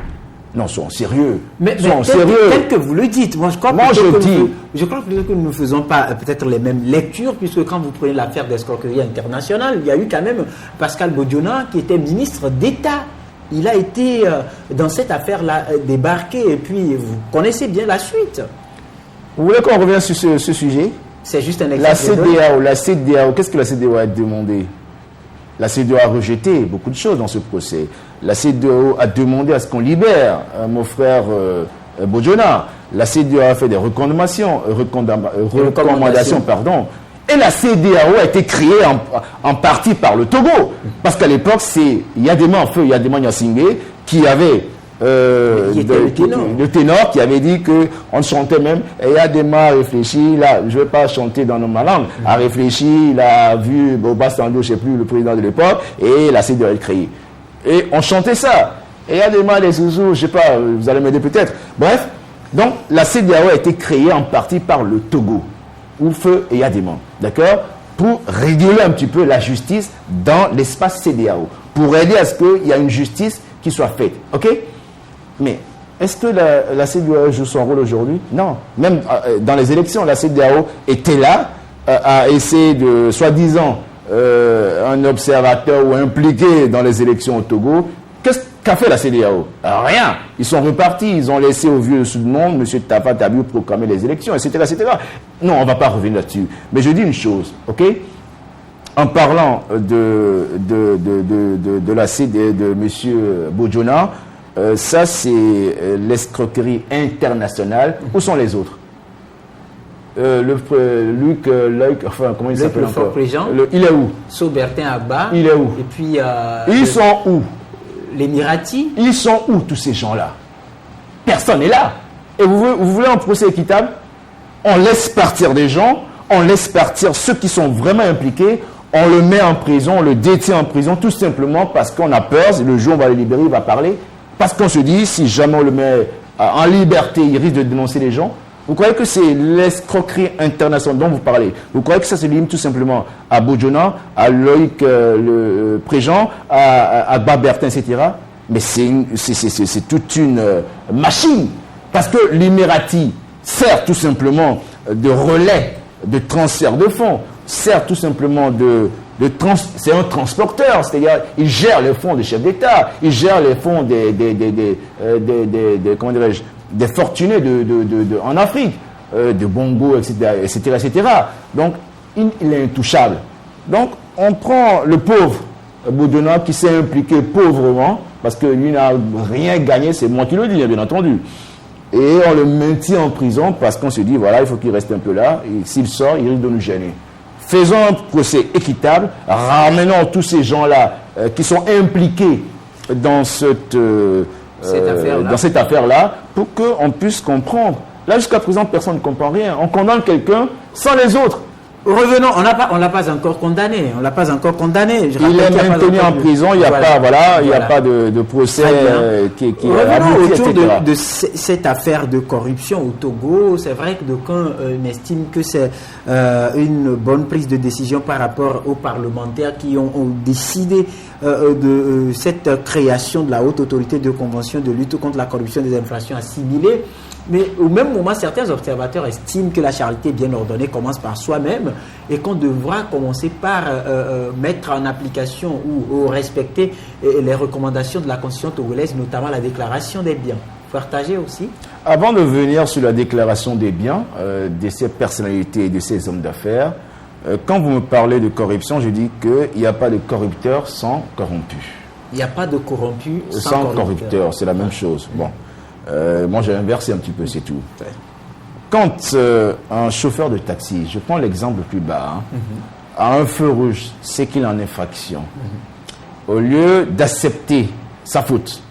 Non, soyons sérieux. Mais sérieux. Tel que vous le dites, je crois que nous ne faisons pas peut-être les mêmes lectures, puisque quand vous prenez l'affaire d'escroquerie internationale, il y a eu quand même Pascal Bodiona qui était ministre d'État. Il a été dans cette affaire-là débarqué, et puis vous connaissez bien la suite. Vous voulez qu'on revienne sur ce sujet? C'est juste un exemple. La CEDEAO, qu'est-ce que la CEDEAO a demandé? La CEDEAO a rejeté beaucoup de choses dans ce procès. La CEDEAO a demandé à ce qu'on libère mon frère Bodiona. La CEDEAO a fait des recommandations, Et la CEDEAO a été créée en partie par le Togo. Parce qu'à l'époque, c'est Yadema Nyassingbe qui avait le ténor qui avait dit qu'on chantait même, et Yadema a réfléchi, là, je ne vais pas chanter dans ma langue, a réfléchi, il a vu Boba Sango, je ne sais plus, le président de l'époque, et la CEDEAO est créée. Et on chantait ça. Et Yadema, les zouzous, je ne sais pas, vous allez m'aider peut-être. Bref, donc la CEDEAO a été créée en partie par le Togo, Oufeu et Yadema, d'accord, pour réguler un petit peu la justice dans l'espace CEDEAO, pour aider à ce qu'il y ait une justice qui soit faite, ok? Mais est-ce que la CEDEAO joue son rôle aujourd'hui? Non. Même dans les élections, la CEDEAO était là à essayer de, soi-disant, un observateur ou impliqué dans les élections au Togo. Qu'est-ce qu'a fait la CEDEAO? Rien. Ils sont repartis. Ils ont laissé au vieux Sud-Monde, M. Tafa Tabiou, proclamer les élections, etc., etc. Non, on ne va pas revenir là-dessus. Mais je dis une chose, ok? En parlant de la CEDEAO, de M. Bodiona, ça, c'est l'escroquerie internationale. Où sont les autres? Luc, enfin, comment il s'appelle encore? Il est où? Saubertin Abba. Il est où? Et puis... ils sont où? Les Mirati. Ils sont où, tous ces gens-là? Personne n'est là. Et vous voulez un procès équitable? On laisse partir des gens, on laisse partir ceux qui sont vraiment impliqués, on le met en prison, on le détient en prison, tout simplement parce qu'on a peur, le jour où on va le libérer, il va parler. Parce qu'on se dit, si jamais on le met en liberté, il risque de dénoncer les gens. Vous croyez que c'est l'escroquerie internationale dont vous parlez? Vous croyez que ça se limite tout simplement à Bodiona, à Loïc Préjean, à Babertin, etc. Mais c'est toute une machine. Parce que l'Imirati sert tout simplement de relais, de transfert de fonds, sert tout simplement c'est un transporteur, c'est-à-dire il gère les fonds des chefs d'État, il gère les fonds comment dirais-je, des fortunés en Afrique, de Bongo, etc., etc. Donc, il est intouchable. Donc, on prend le pauvre Bodiona qui s'est impliqué pauvrement, parce que lui n'a rien gagné, c'est moi qui le dis, bien entendu. Et on le maintient en prison parce qu'on se dit, voilà, il faut qu'il reste un peu là, et s'il sort, il risque de nous gêner. Faisons un procès équitable, ramenons tous ces gens-là qui sont impliqués dans cette affaire-là pour qu'on puisse comprendre. Là, jusqu'à présent, personne ne comprend rien. On condamne quelqu'un sans les autres. Revenons, on ne l'a pas encore condamné. On l'a pas encore condamné. Il est maintenu en prison, il n'y a pas de procès qui revenons autour de cette affaire de corruption au Togo. C'est vrai que d'aucuns estiment que c'est une bonne prise de décision par rapport aux parlementaires qui ont décidé de cette création de la haute autorité de convention de lutte contre la corruption des infractions assimilées. Mais au même moment, certains observateurs estiment que la charité bien ordonnée commence par soi-même et qu'on devra commencer par mettre en application ou respecter les recommandations de la Constitution togolaise, notamment la déclaration des biens. Partagez aussi. Avant de venir sur la déclaration des biens de ces personnalités et de ces hommes d'affaires, quand vous me parlez de corruption, je dis qu'il n'y a pas de corrupteur sans corrompu. Il n'y a pas de corrompu sans corrupteur. C'est la même chose. Bon, moi j'ai inversé un petit peu, c'est tout. Quand un chauffeur de taxi, je prends l'exemple le plus bas, à un feu rouge, c'est qu'il est en infraction. Au lieu d'accepter sa faute,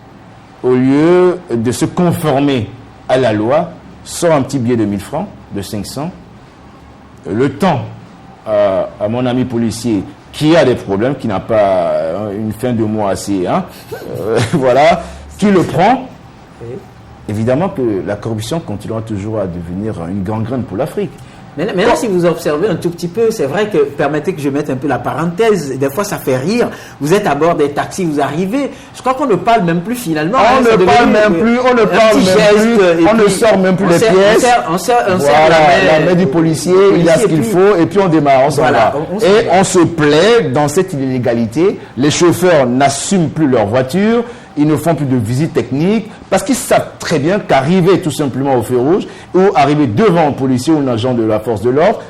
au lieu de se conformer à la loi, sort un petit billet de 1000 francs, de 500. Le temps à mon ami policier qui a des problèmes, qui n'a pas une fin de mois assez, voilà, qui le prend. Évidemment que la corruption continuera toujours à devenir une gangrène pour l'Afrique. Mais là, si vous observez un tout petit peu, c'est vrai que, permettez que je mette un peu la parenthèse, des fois ça fait rire, vous êtes à bord des taxis, vous arrivez, je crois qu'on ne parle même plus finalement. On ne parle même plus, on ne sort même plus les pièces. On serre la main du policier, il a ce qu'il faut, et puis on démarre, on s'en va. Et on se plaît dans cette illégalité, les chauffeurs n'assument plus leur voiture, ils ne font plus de visite technique parce qu'ils savent très bien qu'arriver tout simplement au feu rouge ou arriver devant un policier ou un agent de la force de l'ordre,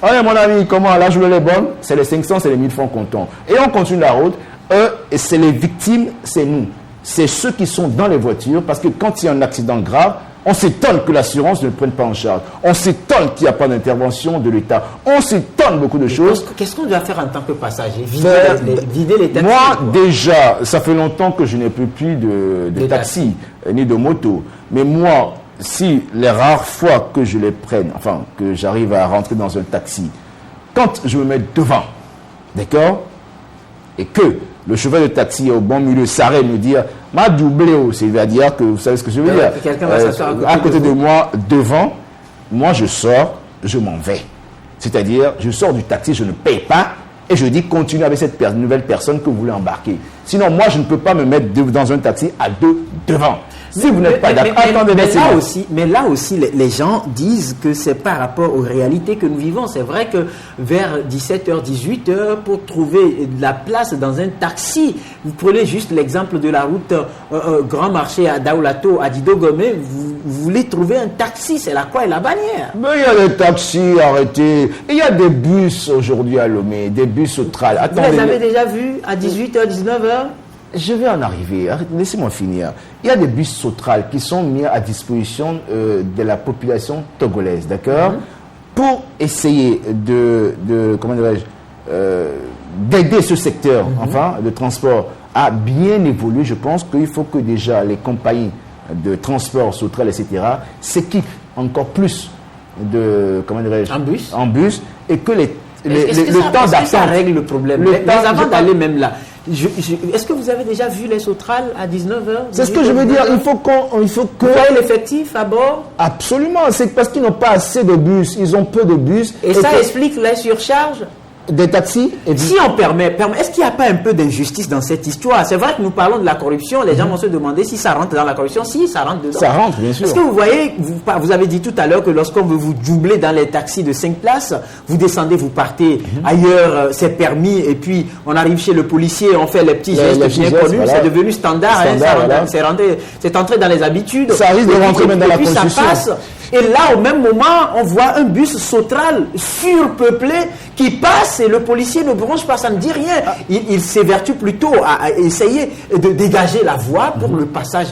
allez mon ami, comment la journée est bonne, c'est les 500, c'est les 1000 francs comptants. Et on continue la route, c'est les victimes, c'est nous. C'est ceux qui sont dans les voitures parce que quand il y a un accident grave, on s'étonne que l'assurance ne le prenne pas en charge. On s'étonne qu'il n'y a pas d'intervention de l'État. On s'étonne beaucoup de choses. Qu'est-ce qu'on doit faire en tant que passager? Vider les taxis? Moi, déjà, ça fait longtemps que je n'ai plus de taxi, ni de moto. Mais moi, si les rares fois que je les prenne, enfin, que j'arrive à rentrer dans un taxi, quand je me mets devant, d'accord, et que le chauffeur de taxi au bon milieu s'arrête me dire m'a doublé, c'est-à-dire que vous savez ce que je veux dire. Quelqu'un va s'asseoir à côté de moi, devant, moi je sors, je m'en vais. C'est-à-dire, je sors du taxi, je ne paye pas et je dis continuez avec cette nouvelle personne que vous voulez embarquer. Sinon, moi je ne peux pas me mettre dans un taxi à deux devant. Si vous n'êtes pas d'accord, attendez, mais là aussi, les gens disent que c'est par rapport aux réalités que nous vivons. C'est vrai que vers 17h, 18h, pour trouver de la place dans un taxi, vous prenez juste l'exemple de la route Grand Marché à Daoulato, à Didogome, vous voulez trouver un taxi, c'est la croix et la bannière. Mais il y a des taxis arrêtés. Il y a des bus aujourd'hui à Lomé, des bus au tral. Attendez, vous les avez déjà vus à 18h, 19h? Je vais en arriver, laissez-moi finir. Il y a des bus Sotral qui sont mis à disposition de la population togolaise, d'accord, pour essayer d'aider ce secteur, enfin, de transport à bien évoluer. Je pense qu'il faut que déjà les compagnies de transport Sotral, etc., s'équipent encore plus en bus, et que le temps d'attente, ça règle le problème. Mais avant d'aller même là, est-ce que vous avez déjà vu les Sotral à 19h? C'est ce que je veux dire. Il faut que... Vous voyez l'effectif à bord? Absolument. C'est parce qu'ils n'ont pas assez de bus. Ils ont peu de bus. Et ça explique la surcharge des taxis. Si on permet, est-ce qu'il n'y a pas un peu d'injustice dans cette histoire? C'est vrai que nous parlons de la corruption. Les gens vont se demander si ça rentre dans la corruption. Si, ça rentre dedans. Ça rentre, bien sûr. Est-ce que vous voyez, vous avez dit tout à l'heure que lorsqu'on veut vous doubler dans les taxis de 5 places, vous descendez, vous partez ailleurs, c'est permis, et puis on arrive chez le policier, on fait les petits gestes bien connus, voilà. C'est devenu standard, voilà. C'est entré dans les habitudes. Ça risque de rentrer même dans la Constitution. Ça passe. Et là, au même moment, on voit un bus Sotral surpeuplé qui passe et le policier ne bronche pas, ça ne dit rien. Il s'évertue plutôt à essayer de dégager la voie pour le passage.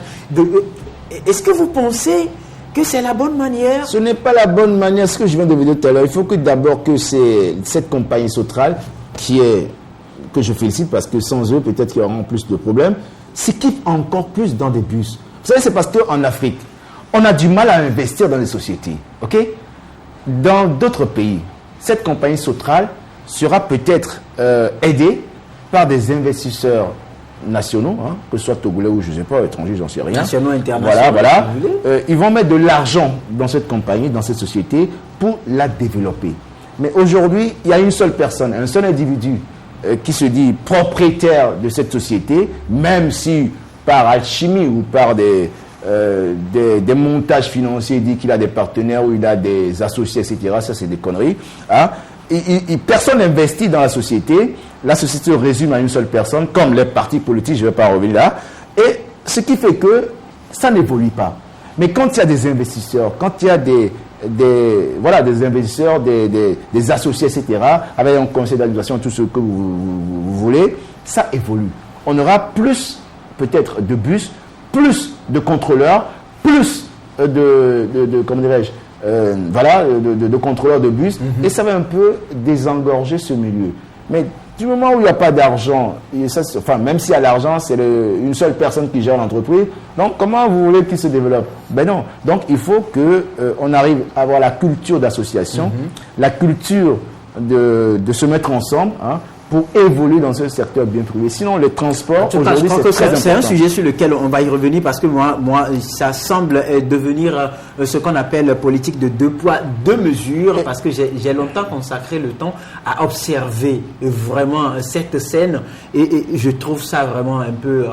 Est-ce que vous pensez que c'est la bonne manière? Ce n'est pas la bonne manière. Ce que je viens de vous dire tout à l'heure, il faut que d'abord que cette compagnie Sotral, que je félicite parce que sans eux, peut-être qu'il y aura plus de problèmes, s'équipe encore plus dans des bus. Vous savez, c'est parce qu'en Afrique, on a du mal à investir dans les sociétés, ok? Dans d'autres pays, cette compagnie Sotral sera peut-être aidée par des investisseurs nationaux, que ce soit togolais ou je ne sais pas, étrangers, j'en sais rien. Nationaux, internationaux. Voilà. Ils vont mettre de l'argent dans cette compagnie, dans cette société, pour la développer. Mais aujourd'hui, il y a une seule personne, un seul individu qui se dit propriétaire de cette société, même si par alchimie ou par des montages financiers, il dit qu'il a des partenaires ou il a des associés, etc. Ça, c'est des conneries. Personne n'investit dans la société se résume à une seule personne, comme les partis politiques, je ne vais pas revenir là. Et ce qui fait que ça n'évolue pas. Mais quand il y a des investisseurs, quand il y a des investisseurs, des associés, etc., avec un conseil d'administration, tout ce que vous voulez, ça évolue. on aura plus peut-être de bus, plus de contrôleurs, plus comment dirais-je, de contrôleurs de bus, et ça va un peu désengorger ce milieu. Mais du moment où il n'y a pas d'argent, même s'il y a l'argent, c'est une seule personne qui gère l'entreprise, donc comment vous voulez qu'il se développe? Ben non. Donc il faut qu'on arrive à avoir la culture d'association, la culture de se mettre ensemble, hein, pour évoluer dans ce secteur bien privé. Sinon, les transports, aujourd'hui, c'est très important. C'est un sujet sur lequel on va y revenir parce que moi ça semble devenir ce qu'on appelle politique de 2 poids, 2 mesures, parce que j'ai longtemps consacré le temps à observer vraiment cette scène et je trouve ça vraiment un peu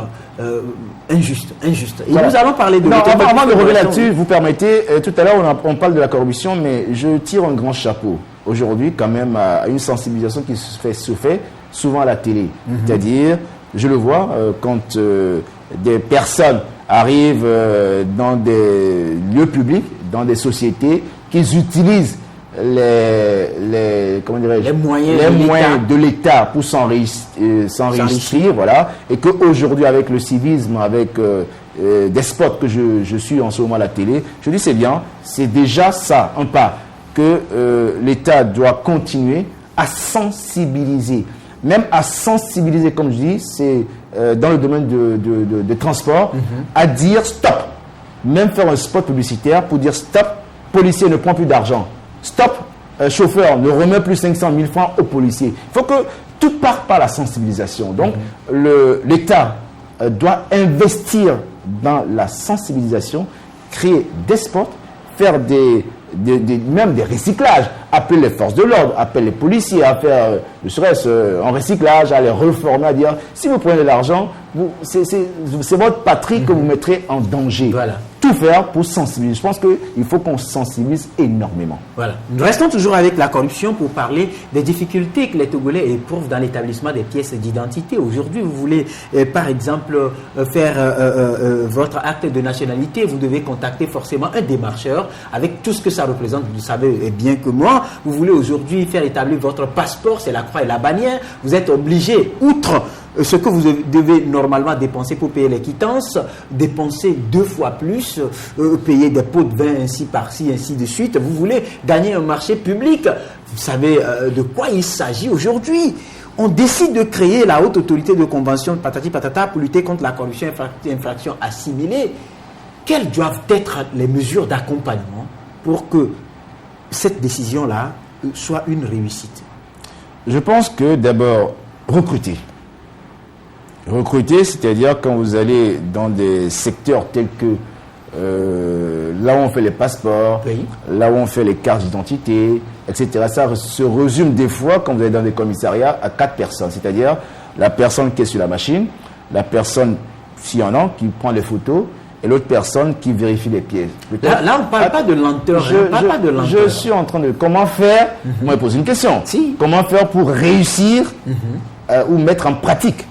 injuste. Et voilà. Nous allons parler de... Non, avant de revenir là-dessus, vous permettez, tout à l'heure, on parle de la corruption, mais je tire un grand chapeau aujourd'hui quand même à une sensibilisation qui se fait souvent à la télé. C'est-à-dire, je le vois quand des personnes arrivent dans des lieux publics, dans des sociétés, qu'ils utilisent les moyens de l'État pour s'enrichir, voilà, et qu'aujourd'hui, avec le civisme, avec des spots que je suis en ce moment à la télé, je dis c'est bien, c'est déjà ça, un pas, que l'État doit continuer à sensibiliser. Même à sensibiliser, comme je dis, c'est dans le domaine de transport, à dire stop. Même faire un spot publicitaire pour dire stop, policier ne prend plus d'argent. Stop, chauffeur ne remet plus 500 000 francs aux policiers. Il faut que tout parte par la sensibilisation. Donc, l'État doit investir dans la sensibilisation, créer des spots, faire même des recyclages, appeler les forces de l'ordre, appeler les policiers à faire, ne serait-ce en recyclage, à les reformer, à dire, si vous prenez de l'argent, c'est votre patrie que vous mettrez en danger. Voilà. Tout faire pour sensibiliser. Je pense qu'il faut qu'on sensibilise énormément. Voilà. Nous restons toujours avec la corruption pour parler des difficultés que les Togolais éprouvent dans l'établissement des pièces d'identité. Aujourd'hui, vous voulez, par exemple, faire votre acte de nationalité, vous devez contacter forcément un démarcheur avec tout ce que ça représente. Vous savez bien que moi, vous voulez aujourd'hui faire établir votre passeport, c'est la croix et la bannière. Vous êtes obligé, outre ce que vous devez normalement dépenser pour payer les quittances, dépenser 2 fois plus, payer des pots de vin ainsi par-ci, ainsi de suite. Vous voulez gagner un marché public. Vous savez de quoi il s'agit aujourd'hui. On décide de créer la haute autorité de convention patati patata pour lutter contre la corruption et infraction assimilée. Quelles doivent être les mesures d'accompagnement pour que cette décision-là soit une réussite? Je pense que d'abord, recruter. Recruter, c'est-à-dire quand vous allez dans des secteurs tels que là où on fait les passeports, oui, là où on fait les cartes d'identité, etc. Ça se résume des fois, quand vous allez dans des commissariats, à 4 personnes. C'est-à-dire la personne qui est sur la machine, la personne, s'il y en a, qui prend les photos, et l'autre personne qui vérifie les pièces. Là, on ne parle pas de lenteur. Je suis en train de... Comment faire? Moi, je pose une question. Si. Comment faire pour réussir ou mettre en pratique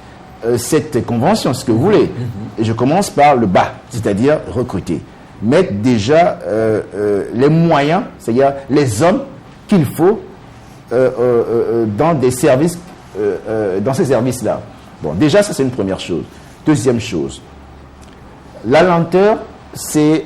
cette convention, ce que vous voulez. Et je commence par le bas, c'est-à-dire recruter. Mettre déjà les moyens, c'est-à-dire les hommes qu'il faut dans des services, dans ces services-là. Bon, déjà, ça c'est une première chose. Deuxième chose, la lenteur, c'est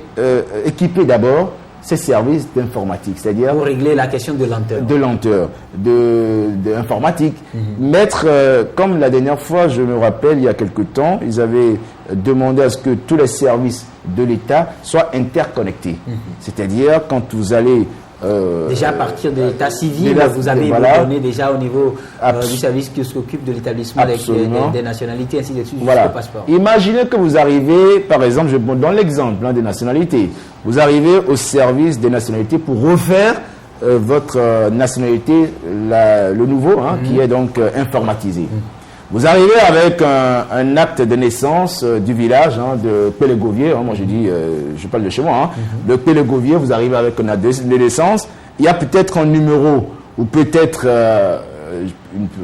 équiper d'abord ces services d'informatique, c'est-à-dire... Pour régler la question de lenteur. De lenteur, d'informatique. Mettre, comme la dernière fois, je me rappelle, il y a quelque temps, ils avaient demandé à ce que tous les services de l'État soient interconnectés. C'est-à-dire, quand vous allez... déjà à partir de l'état civil, vous avez donné déjà au niveau du service qui s'occupe de l'établissement des nationalités ainsi de suite jusqu'au passeport. Imaginez que vous arrivez, par exemple, je donne l'exemple des nationalités. Vous arrivez au service des nationalités pour refaire votre nationalité, le nouveau, qui est donc informatisé. Vous arrivez avec un acte de naissance du village de Pélégovier. Moi, je dis, je parle de chez moi. De Pélégovier, vous arrivez avec un acte de naissance. Il y a peut-être un numéro ou peut-être,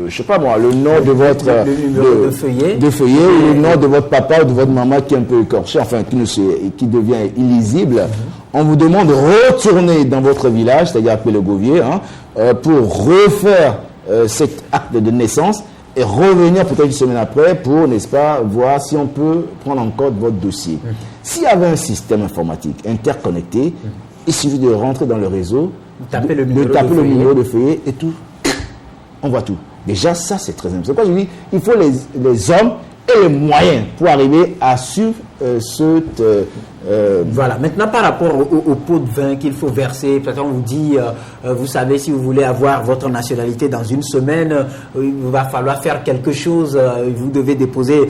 je sais pas moi, le nom de votre de feuillet, ou le nom de votre papa ou de votre maman qui est un peu écorché, enfin qui devient illisible. On vous demande de retourner dans votre village, c'est-à-dire à Pélégovier, pour refaire cet acte de naissance. et revenir peut-être une semaine après pour, n'est-ce pas, voir si on peut prendre en compte votre dossier. S'il y avait un système informatique interconnecté, il suffit de rentrer dans le réseau, de taper le numéro de feuillet et tout, on voit tout. Déjà, ça, c'est très important. C'est pourquoi je dis, il faut les hommes et les moyens pour arriver à suivre voilà. Maintenant, par rapport au pot de vin qu'il faut verser, peut-être on vous dit, vous savez, si vous voulez avoir votre nationalité dans une semaine, il va falloir faire quelque chose. Vous devez déposer,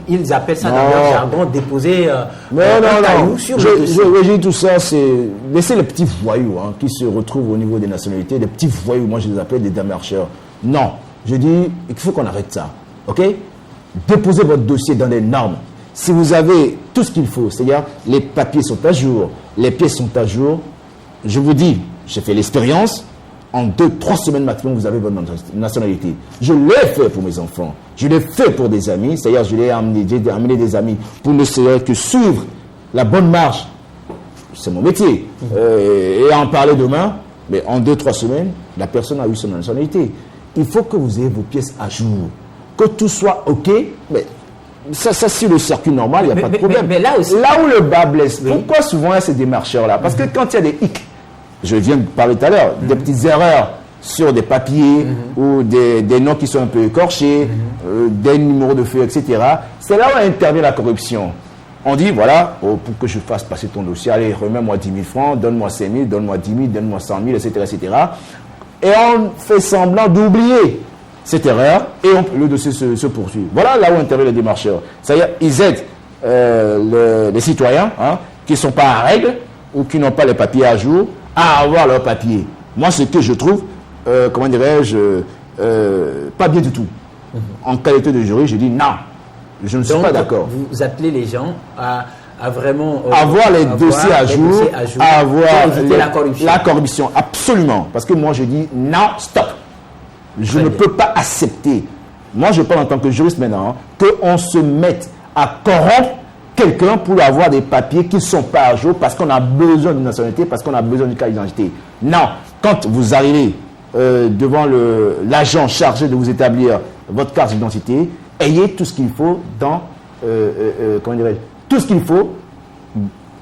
ils appellent ça dans leur jargon, déposer non. sur je dis tout ça, c'est laisser les petits voyous qui se retrouvent au niveau des nationalités, des petits voyous, moi je les appelle des démarcheurs. Non, je dis, il faut qu'on arrête ça. Ok? Déposez votre dossier dans les normes. Si vous avez tout ce qu'il faut, c'est-à-dire les papiers sont à jour, les pièces sont à jour, je vous dis, j'ai fait l'expérience, en 2-3 semaines maximum, vous avez votre nationalité. Je l'ai fait pour mes enfants, je l'ai fait pour des amis, c'est-à-dire j'ai amené des amis pour ne serait que suivre la bonne marche. C'est mon métier. Et en parler demain, mais en 2-3 semaines, la personne a eu son nationalité. Il faut que vous ayez vos pièces à jour, que tout soit OK, mais ça sur le circuit normal, il n'y a pas de problème. Mais là aussi, là où le bas blesse, pourquoi souvent il y a ces démarcheurs-là? Parce que quand il y a des hicks, je viens de parler tout à l'heure, des petites erreurs sur des papiers ou des noms qui sont un peu écorchés, des numéros de feuilles, etc. C'est là où intervient la corruption. On dit, voilà, pour que je fasse passer ton dossier, allez, remets-moi 10 000 francs, donne-moi 5 000, donne-moi 10 000, donne-moi 100 000, etc., etc. Et on fait semblant d'oublier cette erreur et le dossier se poursuit. Voilà là où interviennent les démarcheurs. C'est-à-dire ils aident les citoyens qui ne sont pas à règle ou qui n'ont pas les papiers à jour à avoir leurs papiers. Moi, ce que je trouve, comment dirais-je, pas bien du tout. En qualité de jury, je dis non, je ne suis pas d'accord. Vous appelez les gens à vraiment avoir les dossiers à jour, avoir éviter la corruption, absolument. Parce que moi, je dis non, stop. Je ne peux pas accepter, moi je parle en tant que juriste maintenant, qu'on se mette à corrompre quelqu'un pour avoir des papiers qui ne sont pas à jour parce qu'on a besoin d'une nationalité, parce qu'on a besoin d'une carte d'identité. Non, quand vous arrivez devant l'agent chargé de vous établir votre carte d'identité, ayez tout ce qu'il faut dans, comment dirais-je, tout ce qu'il faut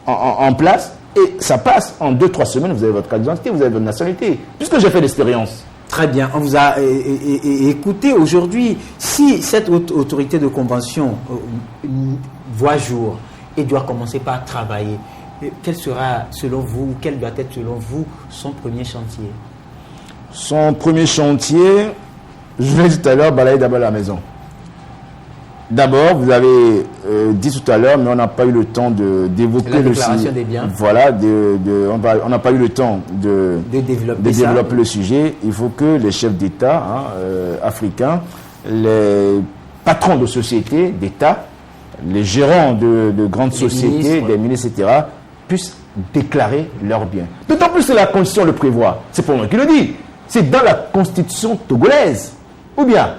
en place et ça passe. En 2-3 semaines, vous avez votre carte d'identité, vous avez votre nationalité. Puisque j'ai fait l'expérience. Très bien, on vous a écouté aujourd'hui. Si cette autorité de convention voit jour et doit commencer par travailler, quel sera selon vous, quel doit être selon vous son premier chantier? Son premier chantier, je l'ai dit tout à l'heure, balayer d'abord la maison. D'abord, vous avez dit tout à l'heure, mais on n'a pas eu le temps d'évoquer la déclaration des biens. Voilà, on n'a pas eu le temps de développer le sujet. Il faut que les chefs d'État africains, les patrons de sociétés, d'État, les gérants de grandes sociétés, des ministres, etc., puissent déclarer leurs biens. D'autant plus que la Constitution le prévoit. C'est pas moi qui le dis. C'est dans la Constitution togolaise. Ou bien,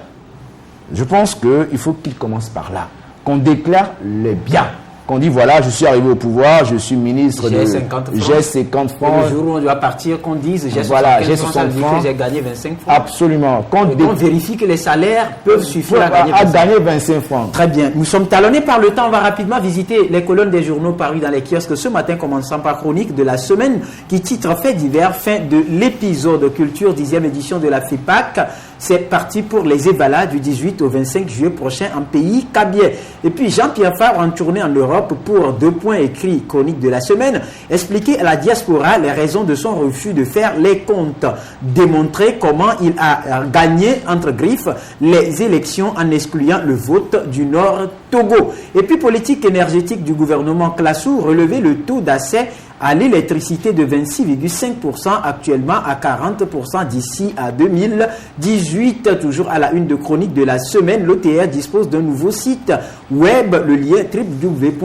je pense qu'il faut qu'il commence par là, qu'on déclare les biens, qu'on dit voilà, je suis arrivé au pouvoir, je suis ministre j'ai 50 francs. J'ai 50 francs. Et le jour où on doit partir, qu'on dise j'ai 60 francs, j'ai gagné 25 francs. Absolument. Qu'on vérifie que les salaires peuvent suffire à gagner 25 francs. Très bien. Nous sommes talonnés par le temps. On va rapidement visiter les colonnes des journaux parus dans les kiosques ce matin, commençant par chronique de la semaine qui titre Faits divers, fin de l'épisode Culture, 10e édition de la FEPAC. C'est parti pour les Ébala du 18 au 25 juillet prochain en pays Kabylie. Et puis Jean-Pierre Fabre en tournée en Europe pour 2 points écrits, chronique de la semaine, expliquer à la diaspora les raisons de son refus de faire les comptes, démontrer comment il a gagné entre griffes les élections en excluant le vote du Nord Togo. Et puis politique énergétique du gouvernement Classou, relever le taux d'accès à l'électricité de 26,5% actuellement à 40% d'ici à 2018. Toujours à la une de chronique de la semaine, l'OTR dispose d'un nouveau site web, le lien www.otr.tg.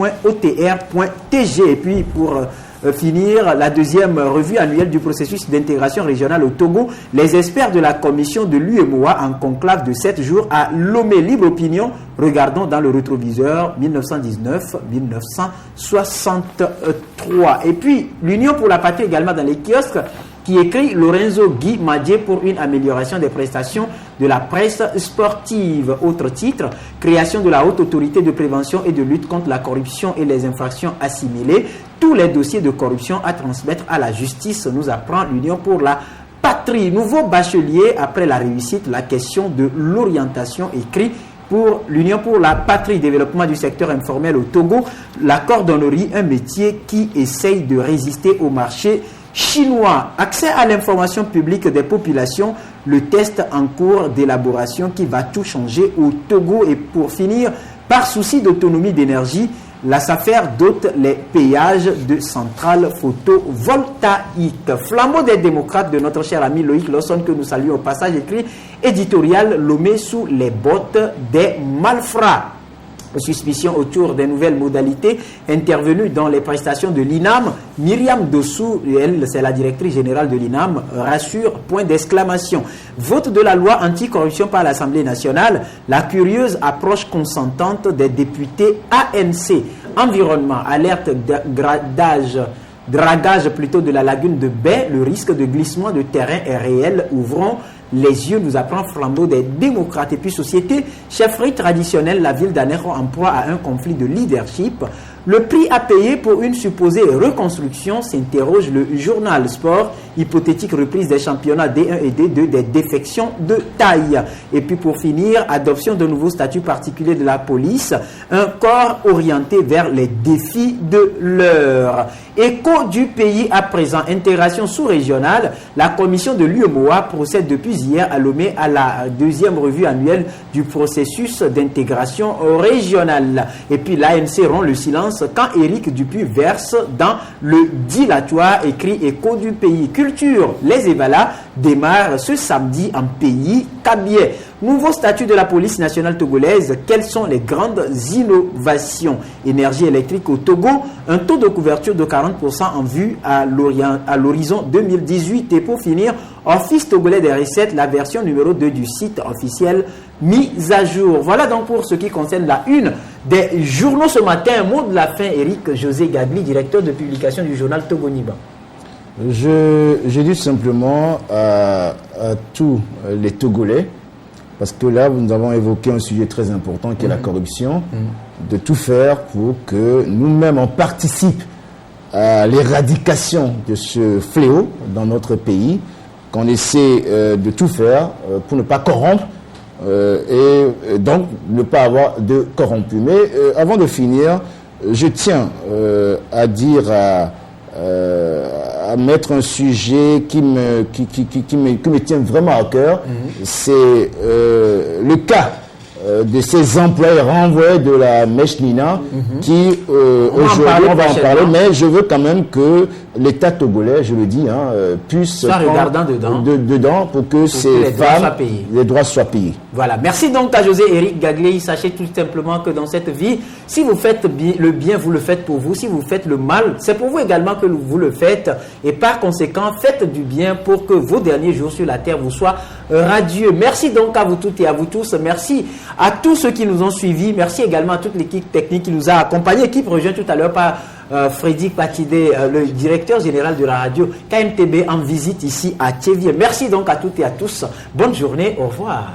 Et puis pour finir, la deuxième revue annuelle du processus d'intégration régionale au Togo, les experts de la commission de l'UEMOA en conclave de 7 jours à Lomé. Libre opinion, regardons dans le rétroviseur 1919-1963. Et puis, l'Union pour la patrie également dans les kiosques, qui écrit Lorenzo Guy Madier pour une amélioration des prestations de la presse sportive. Autre titre, création de la haute autorité de prévention et de lutte contre la corruption et les infractions assimilées. Tous les dossiers de corruption à transmettre à la justice, nous apprend l'Union pour la patrie. Nouveau bachelier après la réussite, la question de l'orientation écrit pour l'Union pour la patrie, développement du secteur informel au Togo, la cordonnerie, un métier qui essaye de résister au marché chinois. Accès à l'information publique des populations, le test en cours d'élaboration qui va tout changer au Togo. Et pour finir, par souci d'autonomie d'énergie, la SAFER dote les péages de centrales photovoltaïques. Flambeau des démocrates de notre cher ami Loïc Lawson, que nous saluons au passage, écrit éditorial Lomé sous les bottes des malfrats. Suspicion autour des nouvelles modalités intervenues dans les prestations de l'INAM. Myriam Dossou, elle, c'est la directrice générale de l'INAM, rassure, point d'exclamation. Vote de la loi anticorruption par l'Assemblée nationale, la curieuse approche consentante des députés ANC. Environnement, alerte dragage plutôt de la lagune de Baie, le risque de glissement de terrain est réel. Ouvrons les yeux, nous apprend Flambeau des démocrates. Et puis société, chefferie traditionnelle, la ville d'Anéro en proie à un conflit de leadership. Le prix à payer pour une supposée reconstruction, s'interroge le journal Sport. Hypothétique reprise des championnats D1 et D2, des défections de taille. Et puis pour finir, adoption de nouveaux statuts particuliers de la police, un corps orienté vers les défis de l'heure. Écho du pays à présent, intégration sous-régionale. La commission de l'UEMOA procède depuis hier à Lomé à la deuxième revue annuelle du processus d'intégration régionale. Et puis l'ANC rompt le silence quand Éric Dupuis verse dans le dilatoire, écrit Écho du pays. Culture, les Évalas démarrent ce samedi en pays Kabylie. Nouveau statut de la police nationale togolaise, quelles sont les grandes innovations? Énergie électrique au Togo, un taux de couverture de 40% en vue à l'horizon 2018. Et pour finir, Office togolais des recettes, la version numéro 2 du site officiel mise à jour. Voilà donc pour ce qui concerne la une des journaux ce matin. Mot de la fin, Eric José Gagli, directeur de publication du journal Togoniba. Je dis simplement à tous les Togolais, parce que là, nous avons évoqué un sujet très important qui est la corruption, de tout faire pour que nous-mêmes, on participe à l'éradication de ce fléau dans notre pays, qu'on essaie de tout faire pour ne pas corrompre et donc ne pas avoir de corrompus. Mais avant de finir, je tiens à dire à mettre un sujet qui me tient vraiment à cœur, c'est le cas de ces employés renvoyés de la Mechnina qui, aujourd'hui, on va en parler, mais je veux quand même que l'État togolais, je le dis, puisse prendre dedans pour que ces femmes, les droits soient payés. Voilà, merci donc à José Éric Gagley. Sachez tout simplement que dans cette vie, si vous faites le bien, vous le faites pour vous. Si vous faites le mal, c'est pour vous également que vous le faites. Et par conséquent, faites du bien pour que vos derniers jours sur la terre vous soient radieux. Merci donc à vous toutes et à vous tous. Merci à tous ceux qui nous ont suivis. Merci également à toute l'équipe technique qui nous a accompagnés. Équipe rejointe tout à l'heure par Frédéric Patidé, le directeur général de la radio KMTB en visite ici à Tchévier. Merci donc à toutes et à tous. Bonne journée. Au revoir.